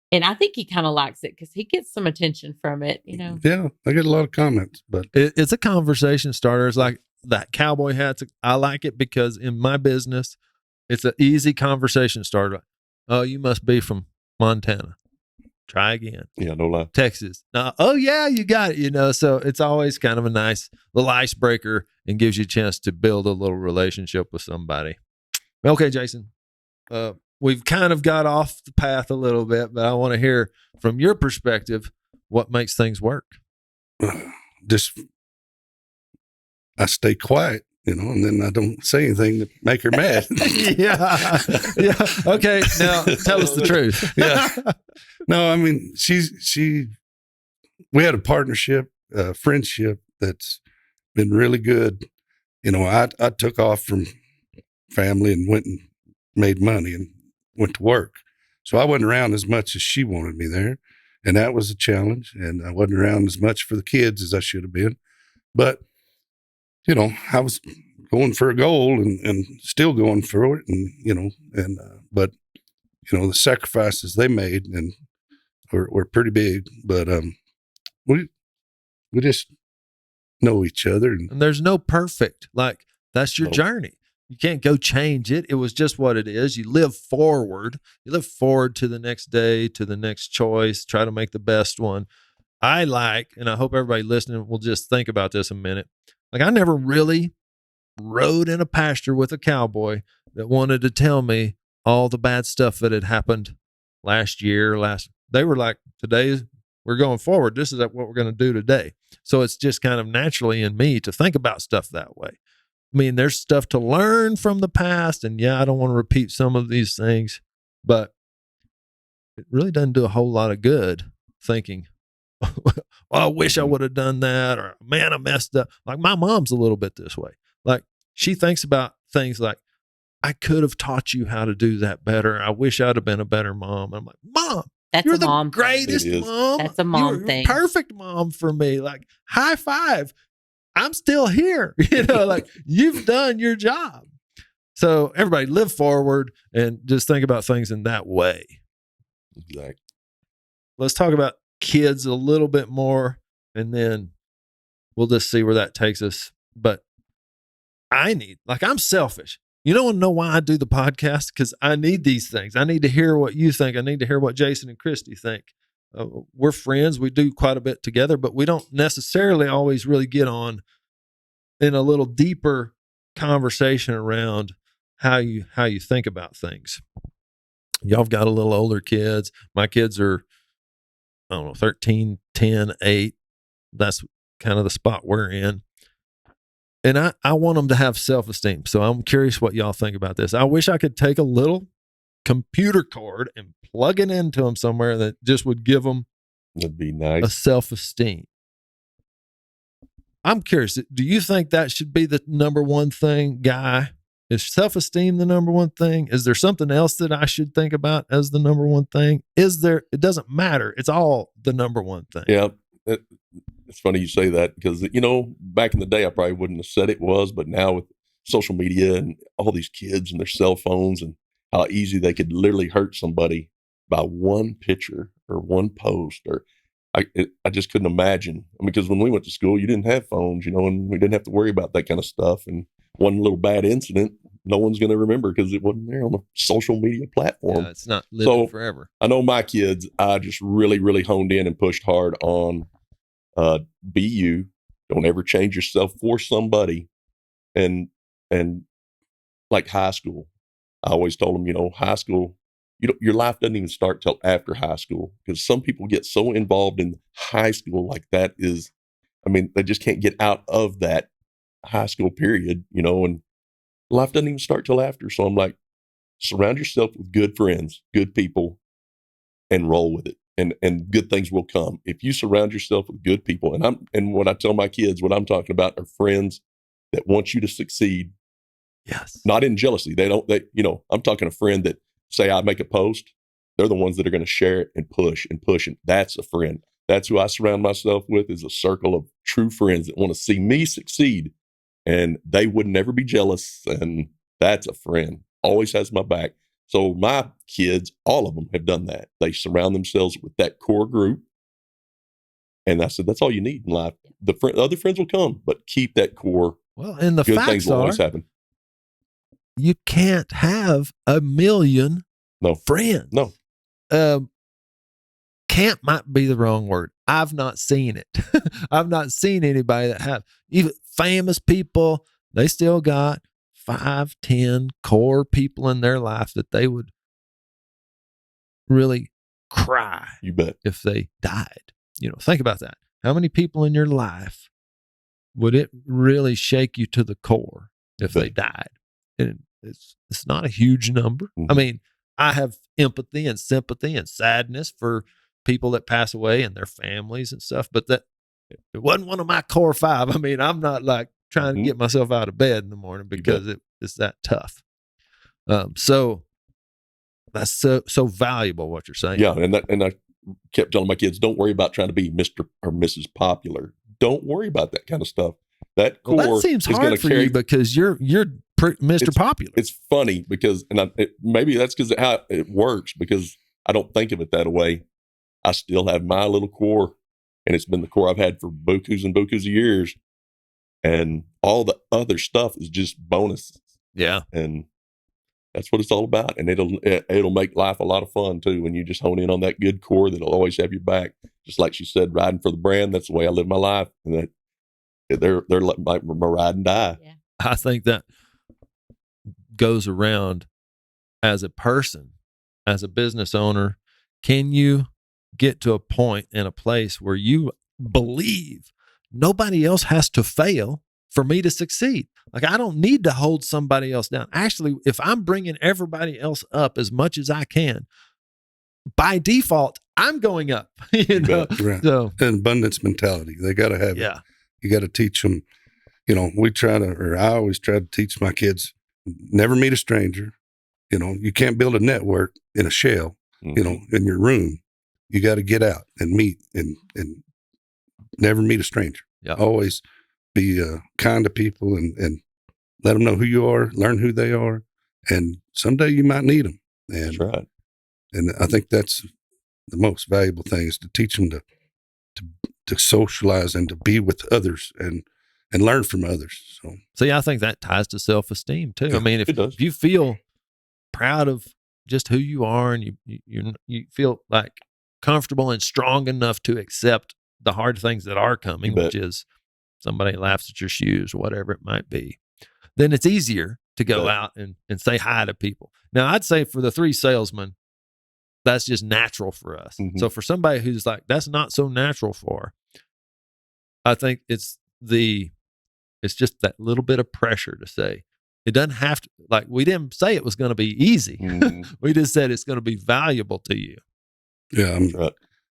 and I think he kind of likes it because he gets some attention from it, Yeah, I get a lot of comments, but it's a conversation starter. It's like that cowboy hat. I like it because in my business, it's an easy conversation starter. Oh, you must be from Montana. Try again. Yeah, no lie. Texas. Oh, yeah, you got it, So it's always kind of a nice little icebreaker and gives you a chance to build a little relationship with somebody. Okay, Jason, we've kind of got off the path a little bit, but I want to hear from your perspective what makes things work. Just I stay quiet, and then I don't say anything to make her mad. Yeah. Okay, now tell us the truth. Yeah. No, I mean, we had a partnership, friendship that's been really good. I took off from family and went and made money and went to work. So I wasn't around as much as she wanted me there. And that was a challenge. And I wasn't around as much for the kids as I should have been. But, I was going for a goal and still going for it. And, but the sacrifices they made and were pretty big, but we just know each other. And there's no perfect. Like, that's your journey. You can't go change it. It was just what it is. You live forward. You live forward to the next day, to the next choice. Try to make the best one. I like, and I hope everybody listening will just think about this a minute. Like, I never really rode in a pasture with a cowboy that wanted to tell me all the bad stuff that had happened last year. They were like, today we're going forward. This is what we're going to do today. So it's just kind of naturally in me to think about stuff that way. I mean, there's stuff to learn from the past, and yeah, I don't want to repeat some of these things, but it really doesn't do a whole lot of good thinking, well, I wish I would have done that, or man, I messed up. Like, my mom's a little bit this way. Like, she thinks about things like, I could have taught you how to do that better. I wish I'd have been a better mom. I'm like, Mom, That's you're a the mom thing. greatest It is. mom. That's a mom You're thing. Perfect mom for me. Like, high five. I'm still here. Like, you've done your job. So everybody live forward and just think about things in that way. Exactly. Let's talk about kids a little bit more, and then we'll just see where that takes us. But I'm selfish. You don't want to know why I do the podcast? Because I need these things. I need to hear what you think. I need to hear what Jason and Christie think. We're friends. We do quite a bit together, but we don't necessarily always really get on in a little deeper conversation around how you think about things. Y'all have got a little older kids. My kids are, I don't know, 13, 10, 8. That's kind of the spot we're in. And I want them to have self-esteem. So I'm curious what y'all think about this. I wish I could take a little computer cord and plug it into them somewhere that just would give them That'd be a nice. self-esteem. I'm curious. Do you think that should be the number one thing, Guy? Is self-esteem the number one thing? Is there something else that I should think about as the number one thing? It doesn't matter. It's all the number one thing. Yeah. It's funny you say that because, back in the day, I probably wouldn't have said it was, but now with social media and all these kids and their cell phones and how easy they could literally hurt somebody by one picture or one post, or I just couldn't imagine. Because when we went to school, you didn't have phones, and we didn't have to worry about that kind of stuff. And one little bad incident, no one's going to remember because it wasn't there on the social media platform. Yeah, it's not living forever. I know my kids, I just really, really honed in and pushed hard on be you. Don't ever change yourself for somebody. And like high school, I always told them, high school, your life doesn't even start till after high school, because some people get so involved in high school, like that is, they just can't get out of that high school period, and life doesn't even start till after. So I'm like, surround yourself with good friends, good people, and roll with it. And good things will come if you surround yourself with good people. And what I tell my kids, what I'm talking about are friends that want you to succeed. Yes. Not in jealousy. I'm talking a friend that, say I make a post, they're the ones that are going to share it and push. And that's a friend. That's who I surround myself with, is a circle of true friends that want to see me succeed, and they would never be jealous. And that's a friend. Always has my back. So my kids, all of them have done that. They surround themselves with that core group. And I said, that's all you need in life. The other friends will come, but keep that core. Well, and the good facts things will always happen. You can't have a million friends. No. Can't might be the wrong word. I've not seen it. I've not seen anybody that have, even famous people, they still got 5, 10 core people in their life that they would really cry. You bet. If they died. Think about that. How many people in your life would it really shake you to the core if they died? And it's not a huge number. Mm-hmm. I have empathy and sympathy and sadness for people that pass away and their families and stuff, but that it wasn't one of my core 5. I'm not like trying to get myself out of bed in the morning because it's that tough. So that's so valuable what you're saying. Yeah, and I kept telling my kids, don't worry about trying to be Mr. or Mrs. Popular. Don't worry about that kind of stuff. That core that seems hard for you because you're Mr. Popular. It's funny because, maybe that's because of how it works, because I don't think of it that way. I still have my little core, and it's been the core I've had for bukus and bukus of years. And all the other stuff is just bonuses. Yeah. And That's what it's all about, and it'll make life a lot of fun too when you just hone in on that good core that'll always have your back. Just like she said, riding for the brand. That's the way I live my life, and they're like my ride and die. Yeah. I think that goes around as a person, as a business owner. Can you get to a point in a place where you believe nobody else has to fail for me to succeed? Like, I don't need to hold somebody else down. Actually, if I'm bringing everybody else up as much as I can, by default, I'm going up. You know, Right. so An abundance mentality. They got to have it. yeah, You got to teach them. You know, I always try to teach my kids, never meet a stranger. You know, you can't build a network in a shell, you know, in your room. You got to get out and meet and never meet a stranger. Yeah. Always be kind to people and let them know who you are, learn who they are. And someday you might need them. And, That's right. And I think that's the most valuable thing, is to teach them to socialize and to be with others and learn from others. So yeah, I think that ties to self-esteem too. I mean, It does. if you feel proud of just who you are, and you feel like comfortable and strong enough to accept the hard things that are coming, which is somebody laughs at your shoes, whatever it might be, then it's easier to go out and say hi to people. Now, I'd say for the 3 salesmen, that's just natural for us. So for somebody who's like, that's not so natural for, I think it's just that little bit of pressure to say, it doesn't have to, like, we didn't say it was going to be easy. We just said it's going to be valuable to you. yeah, Right.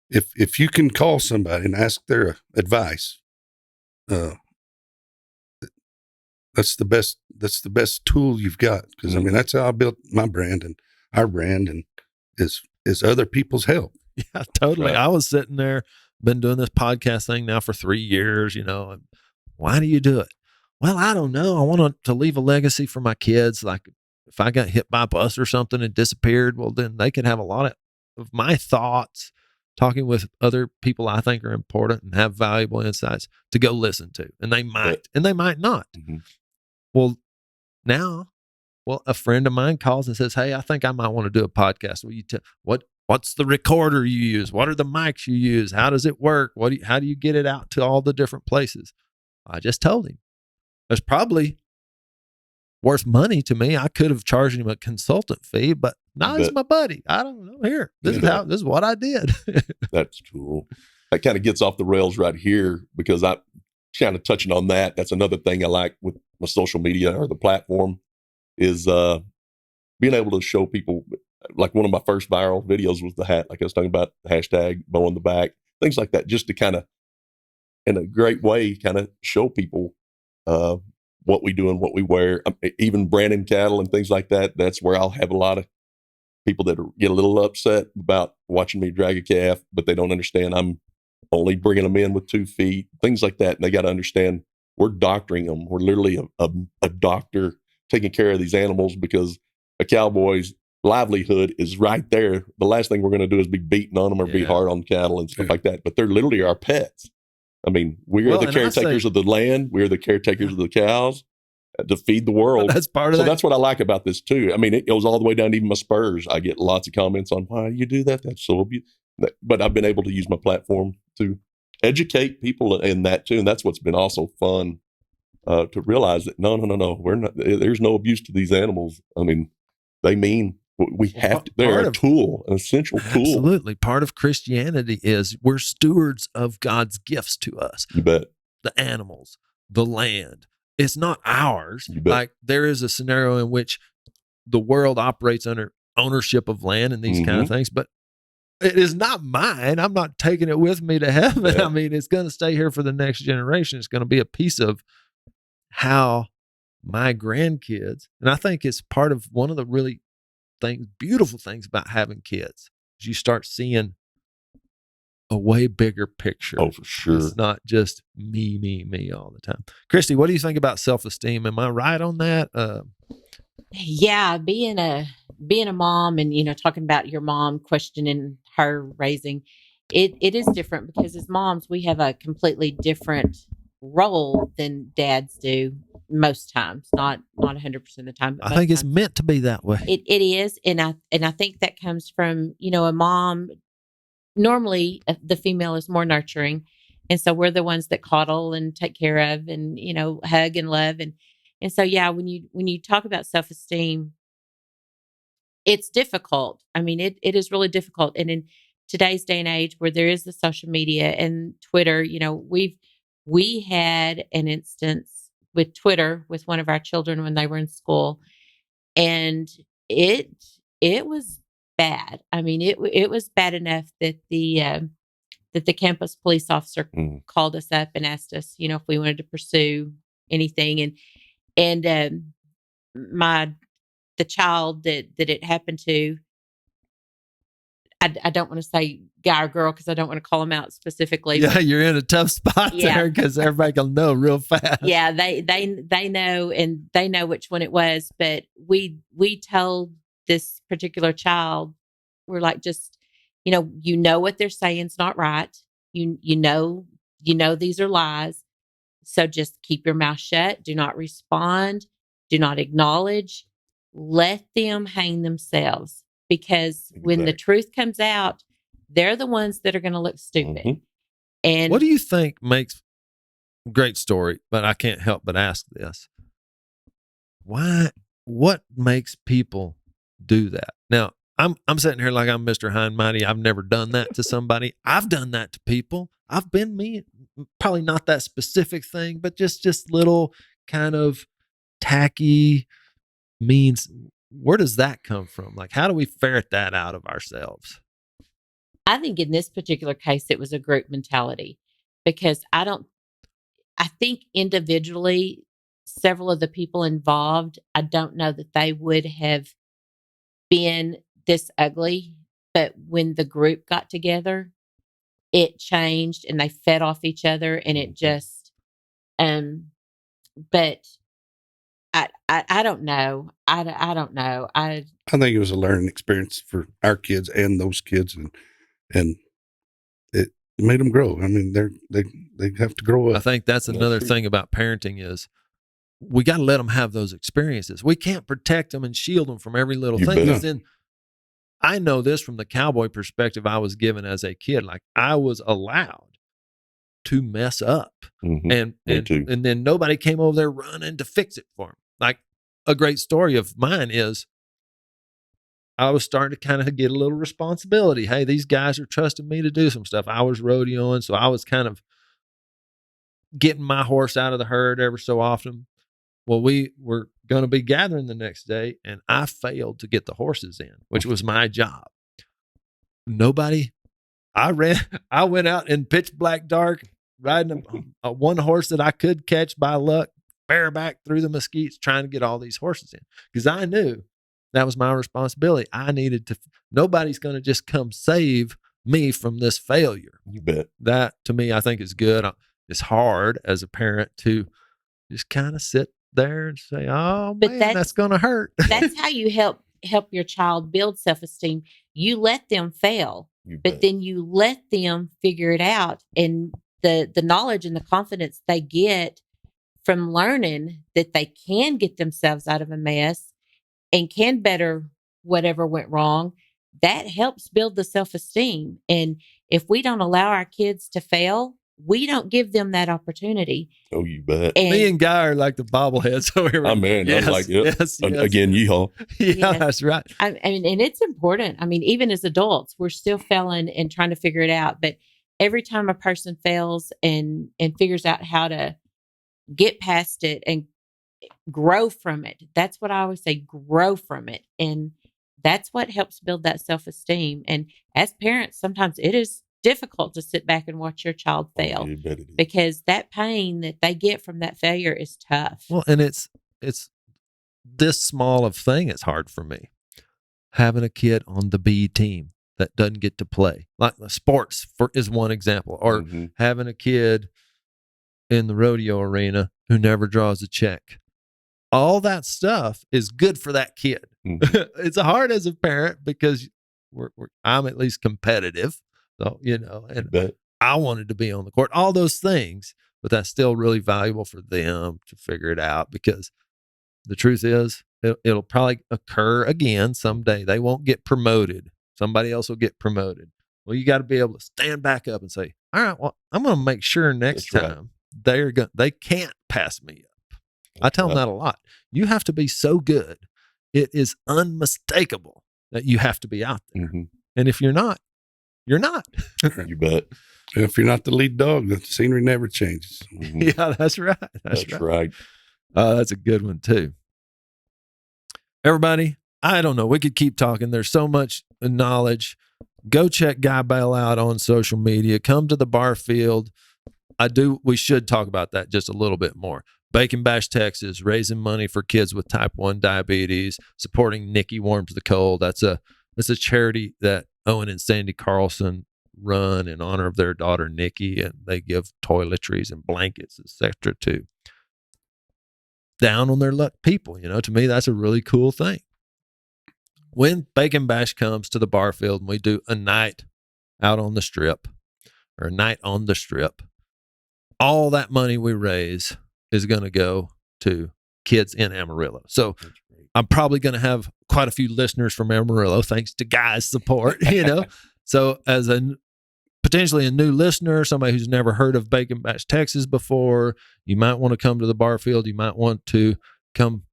if you can call somebody and ask their advice, that's the best tool you've got. Because I mean, that's how I built my brand and our brand, and is other people's help. Yeah, totally. Right. I was sitting there, been doing this podcast thing now for 3 years, you know, and why do you do it? Well, I don't know. I want to leave a legacy for my kids. Like, if I got hit by a bus or something and disappeared, well, then they could have a lot of my thoughts, talking with other people I think are important and have valuable insights to go listen to. And they might, and they might not. Well, now, a friend of mine calls and says, "Hey, I think I might want to do a podcast. Will you what's the recorder you use? What are the mics you use? How does it work? How do you get it out to all the different places?" I just told him. It's probably worth money to me. I could have charged him a consultant fee, but no, he's my buddy. I don't know. Here, this is what I did. That's cool. That kind of gets off the rails right here, because I kind of touching on that. That's another thing I like with my social media or the platform, is being able to show people. Like, one of my first viral videos was the hat, like I was talking about, the hashtag bow on the back, things like that, just to kind of, in a great way, kind of show people what we do and what we wear. Even branding cattle and things like that. That's where I'll have a lot of people that get a little upset about watching me drag a calf, but they don't understand I'm only bringing them in with 2 feet, things like that. And they got to understand we're doctoring them. We're literally a doctor taking care of these animals, because a cowboy's livelihood is right there. The last thing we're going to do is be beating on them or be hard on cattle and stuff like that. But they're literally our pets. I mean, we are the caretakers of the land. We are the caretakers of the cows to feed the world. That's part of it. So that's what I like about this too. I mean, it goes all the way down to even my spurs. I get lots of comments on, why you do that. That's so abuse. But I've been able to use my platform to educate people in that too. And that's what's been also fun to realize that no, we're not. There's no abuse to these animals. I mean, they mean we have to. They're a tool, an essential tool. Absolutely. Part of Christianity is we're stewards of God's gifts to us. You bet. The animals, the land. It's not ours. You bet. Like, there is a scenario in which the world operates under ownership of land and these kind of things, but it is not mine. I'm not taking it with me to heaven. Yeah. I mean, it's going to stay here for the next generation. It's going to be a piece of how my grandkids, and I think it's part of one of the really beautiful things about having kids, is you start seeing a way bigger picture. Oh, for sure. It's not just me all the time. Christie, what do you think about self-esteem? Am I right on that? Yeah, being a mom, and, you know, talking about your mom, questioning her raising, it is different, because as moms, we have a completely different role than dads do. most times, not 100% of the time. But I most think it's times. meant to be that way. It is, and I think that comes from, a mom. Normally, the female is more nurturing, and so we're the ones that coddle and take care of, and hug and love, and so yeah. When you talk about self-esteem, it's difficult. I mean, it is really difficult, and in today's day and age, where there is the social media and Twitter, we had an instance with Twitter with one of our children when they were in school, and it was bad. I mean, it was bad enough that the campus police officer called us up and asked us, if we wanted to pursue anything, and the child that it happened to. I don't want to say guy or girl because I don't want to call them out specifically. Yeah, you're in a tough spot there because everybody can know real fast. Yeah, they know, and they know which one it was. But we told this particular child, we're like, just what they're saying is not right. You know these are lies. So just keep your mouth shut. Do not respond. Do not acknowledge. Let them hang themselves. Because when the truth comes out, they're the ones that are going to look stupid. Mm-hmm. And what do you think makes great story? But I can't help but ask this: what makes people do that? Now, I'm sitting here like I'm Mr. High and Mighty. I've never done that to somebody. I've done that to people. I've been me. Probably not that specific thing, but just little kind of tacky means. Where does that come from? Like, how do we ferret that out of ourselves? I think in this particular case, it was a group mentality, because I think individually, several of the people involved, I don't know that they would have been this ugly, but when the group got together, it changed and they fed off each other, and it just, but I don't know. I don't know. I think it was a learning experience for our kids and those kids, and it made them grow. I mean, they have to grow up. I think that's another thing about parenting is we got to let them have those experiences. We can't protect them and shield them from every little thing. Because then I know this from the cowboy perspective I was given as a kid. Like, I was allowed to mess up, and then nobody came over there running to fix it for me. Like, a great story of mine is I was starting to kind of get a little responsibility. Hey, these guys are trusting me to do some stuff. I was rodeoing, so I was kind of getting my horse out of the herd every so often. Well, we were going to be gathering the next day, and I failed to get the horses in, which was my job. I went out in pitch black dark, riding a one horse that I could catch by luck, bareback through the mesquites, trying to get all these horses in, because I knew that was my responsibility. I needed to. Nobody's going to just come save me from this failure. You bet. That, to me, I think is good. It's hard as a parent to just kind of sit there and say, "Oh, but man, that's going to hurt." That's how you help your child build self-esteem. You let them fail, but then you let them figure it out, and the knowledge and the confidence they get from learning that they can get themselves out of a mess and can better whatever went wrong, that helps build the self-esteem. And if we don't allow our kids to fail, we don't give them that opportunity. Oh, you bet. Me and Guy are like the bobbleheads over here. I mean, yes, I'm like, yep. yes. Again, yeehaw. Yeah, Yes. that's right. I mean, and it's important. I mean, even as adults, we're still failing and trying to figure it out. But every time a person fails and figures out how to get past it and grow from it, that's what I always say, grow from it. And that's what helps build that self-esteem. And as parents, sometimes it is difficult to sit back and watch your child fail, because that pain that they get from that failure is tough. Well, and it's this small of thing. It's hard for me having a kid on the B team that doesn't get to play, like sports is one example, or having a kid in the rodeo arena who never draws a check. All that stuff is good for that kid. It's hard as a parent because I'm at least competitive. So, and I wanted to be on the court, all those things. but that's still really valuable for them to figure it out, because the truth is it'll probably occur again someday. They won't get promoted. Somebody else will get promoted. Well, you got to be able to stand back up and say, all right, well, I'm going to make sure next time they can't pass me up. I tell them that a lot. You have to be so good. It is unmistakable that you have to be out there. Mm-hmm. And if you're not, you're not. You bet. If you're not the lead dog, the scenery never changes. Mm-hmm. Yeah, that's right. That's right. That's a good one too. Everybody, I don't know. We could keep talking. There's so much knowledge. Go check Guy Bell out on social media. Come to the Barfield. We should talk about that just a little bit more. Bacon Bash, Texas, raising money for kids with type 1 diabetes, supporting Nikki Warms the Cold. It's a charity that Owen and Sandy Carlson run in honor of their daughter, Nikki, and they give toiletries and blankets, etc. to down on their luck people. To me, that's a really cool thing. When Bacon Bash comes to the Barfield and we do a night out on the strip or a night on the strip, all that money we raise is going to go to kids in Amarillo. So I'm probably going to have quite a few listeners from Amarillo, thanks to Guy's support, So as potentially a new listener, somebody who's never heard of Bacon Bash, Texas before, you might want to come to the Barfield. You might want to come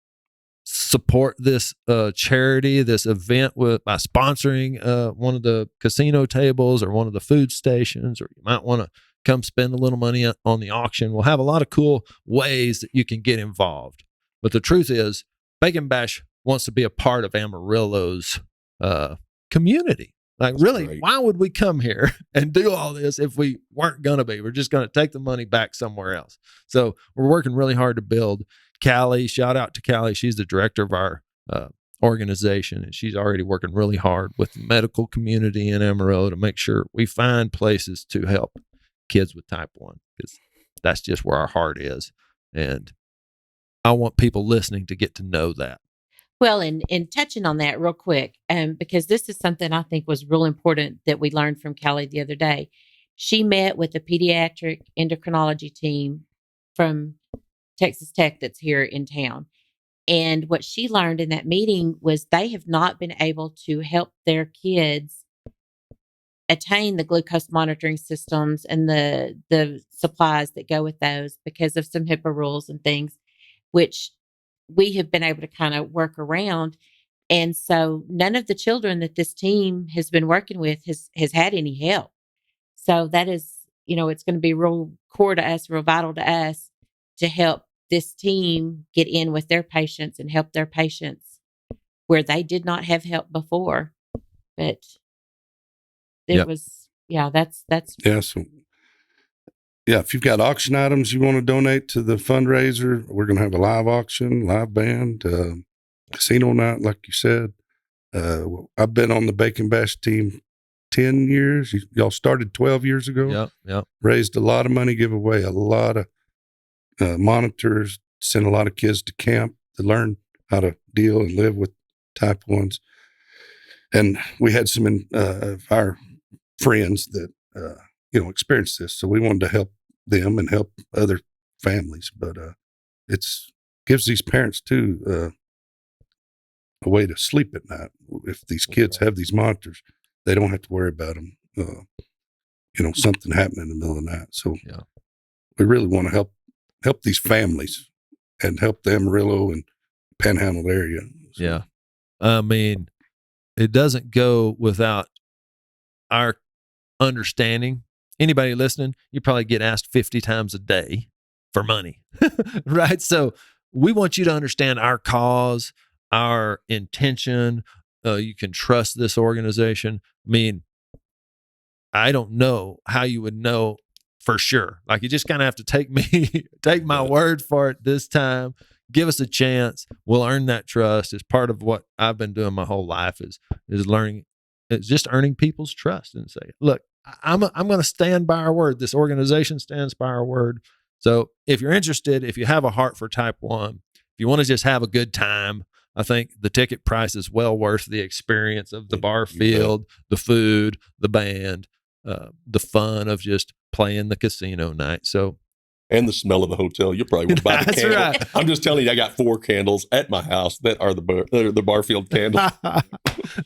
support this charity, this event by sponsoring one of the casino tables or one of the food stations, or you might want to come spend a little money on the auction. We'll have a lot of cool ways that you can get involved. But the truth is, Bacon Bash wants to be a part of Amarillo's community. Like, that's really, great. Why would we come here and do all this if we weren't going to be? We're just going to take the money back somewhere else. So we're working really hard to build. Callie, shout out to Callie. She's the director of our organization, and she's already working really hard with the medical community in Amarillo to make sure we find places to help kids with type 1, because that's just where our heart is. And I want people listening to get to know that. Well, and touching on that real quick, because this is something I think was real important that we learned from Callie the other day. She met with a pediatric endocrinology team from Texas Tech that's here in town. And what she learned in that meeting was they have not been able to help their kids attain the glucose monitoring systems and the supplies that go with those because of some HIPAA rules and things, which we have been able to kind of work around. And so none of the children that this team has been working with has had any help. So that is, it's going to be real core to us, real vital to us to help this team get in with their patients and help their patients where they did not have help before. But it was, that's. Yeah. So, if you've got auction items you want to donate to the fundraiser, we're going to have a live auction, live band, casino night, like you said. I've been on the Bacon Bash team 10 years. Y'all started 12 years ago. Yeah. Raised a lot of money, give away a lot of monitors, sent a lot of kids to camp to learn how to deal and live with type 1s. And we had some of our friends that, experienced this. So we wanted to help them and help other families. But it's gives these parents, too, a way to sleep at night. If these kids have these monitors, they don't have to worry about them, something happening in the middle of the night. So we really want to help these families and help the Amarillo and Panhandle area. So. Yeah. I mean, it doesn't go without our understanding. Anybody listening, you probably get asked 50 times a day for money, right? So we want you to understand our cause, our intention. You can trust this organization. I mean, I don't know how you would know for sure. Like, you just kind of have to take my word for it this time. Give us a chance. We'll earn that trust. It's part of what I've been doing my whole life is learning. It's just earning people's trust and say, look, I'm going to stand by our word. This organization stands by our word. So if you're interested, if you have a heart for type 1, if you want to just have a good time, I think the ticket price is well worth the experience of the Barfield, the food, the band, the fun of just playing the casino night. So and the smell of the hotel. You'll probably want to buy the That's candle. right. I'm just telling you, I got 4 candles at my house that are the Barfield candles.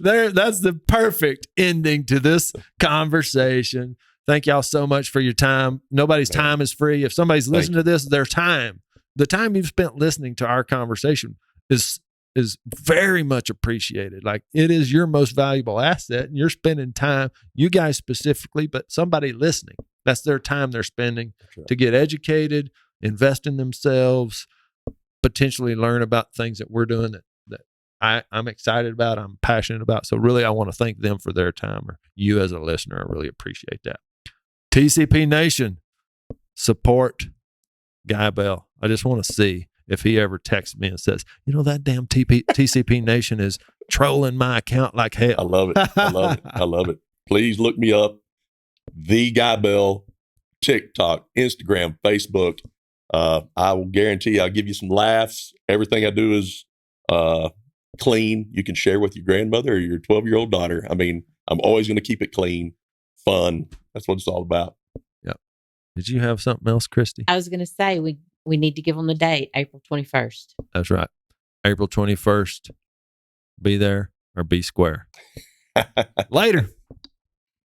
That's the perfect ending to this conversation. Thank y'all so much for your time. Nobody's time is free. If somebody's listening to this, their time, the time you've spent listening to our conversation is very much appreciated. Like, it is your most valuable asset, and you're spending time, you guys specifically, but somebody listening, that's their time they're spending to get educated, invest in themselves, potentially learn about things that we're doing that I'm excited about, I'm passionate about. So really, I want to thank them for their time, or you as a listener. I really appreciate that. TCP Nation, support Guy Bell. I just want to see if he ever texts me and says, that damn TCP Nation is trolling my account like hell. I love it. I love it. I love it. Please look me up. The Guy Bell, TikTok, Instagram, Facebook. I will guarantee I'll give you some laughs. Everything I do is clean. You can share with your grandmother or your 12-year-old daughter. I mean, I'm always going to keep it clean, fun. That's what it's all about. Yep. Did you have something else, Christy? I was going to say, we need to give them the date, April 21st. That's right. April 21st. Be there or be square. Later.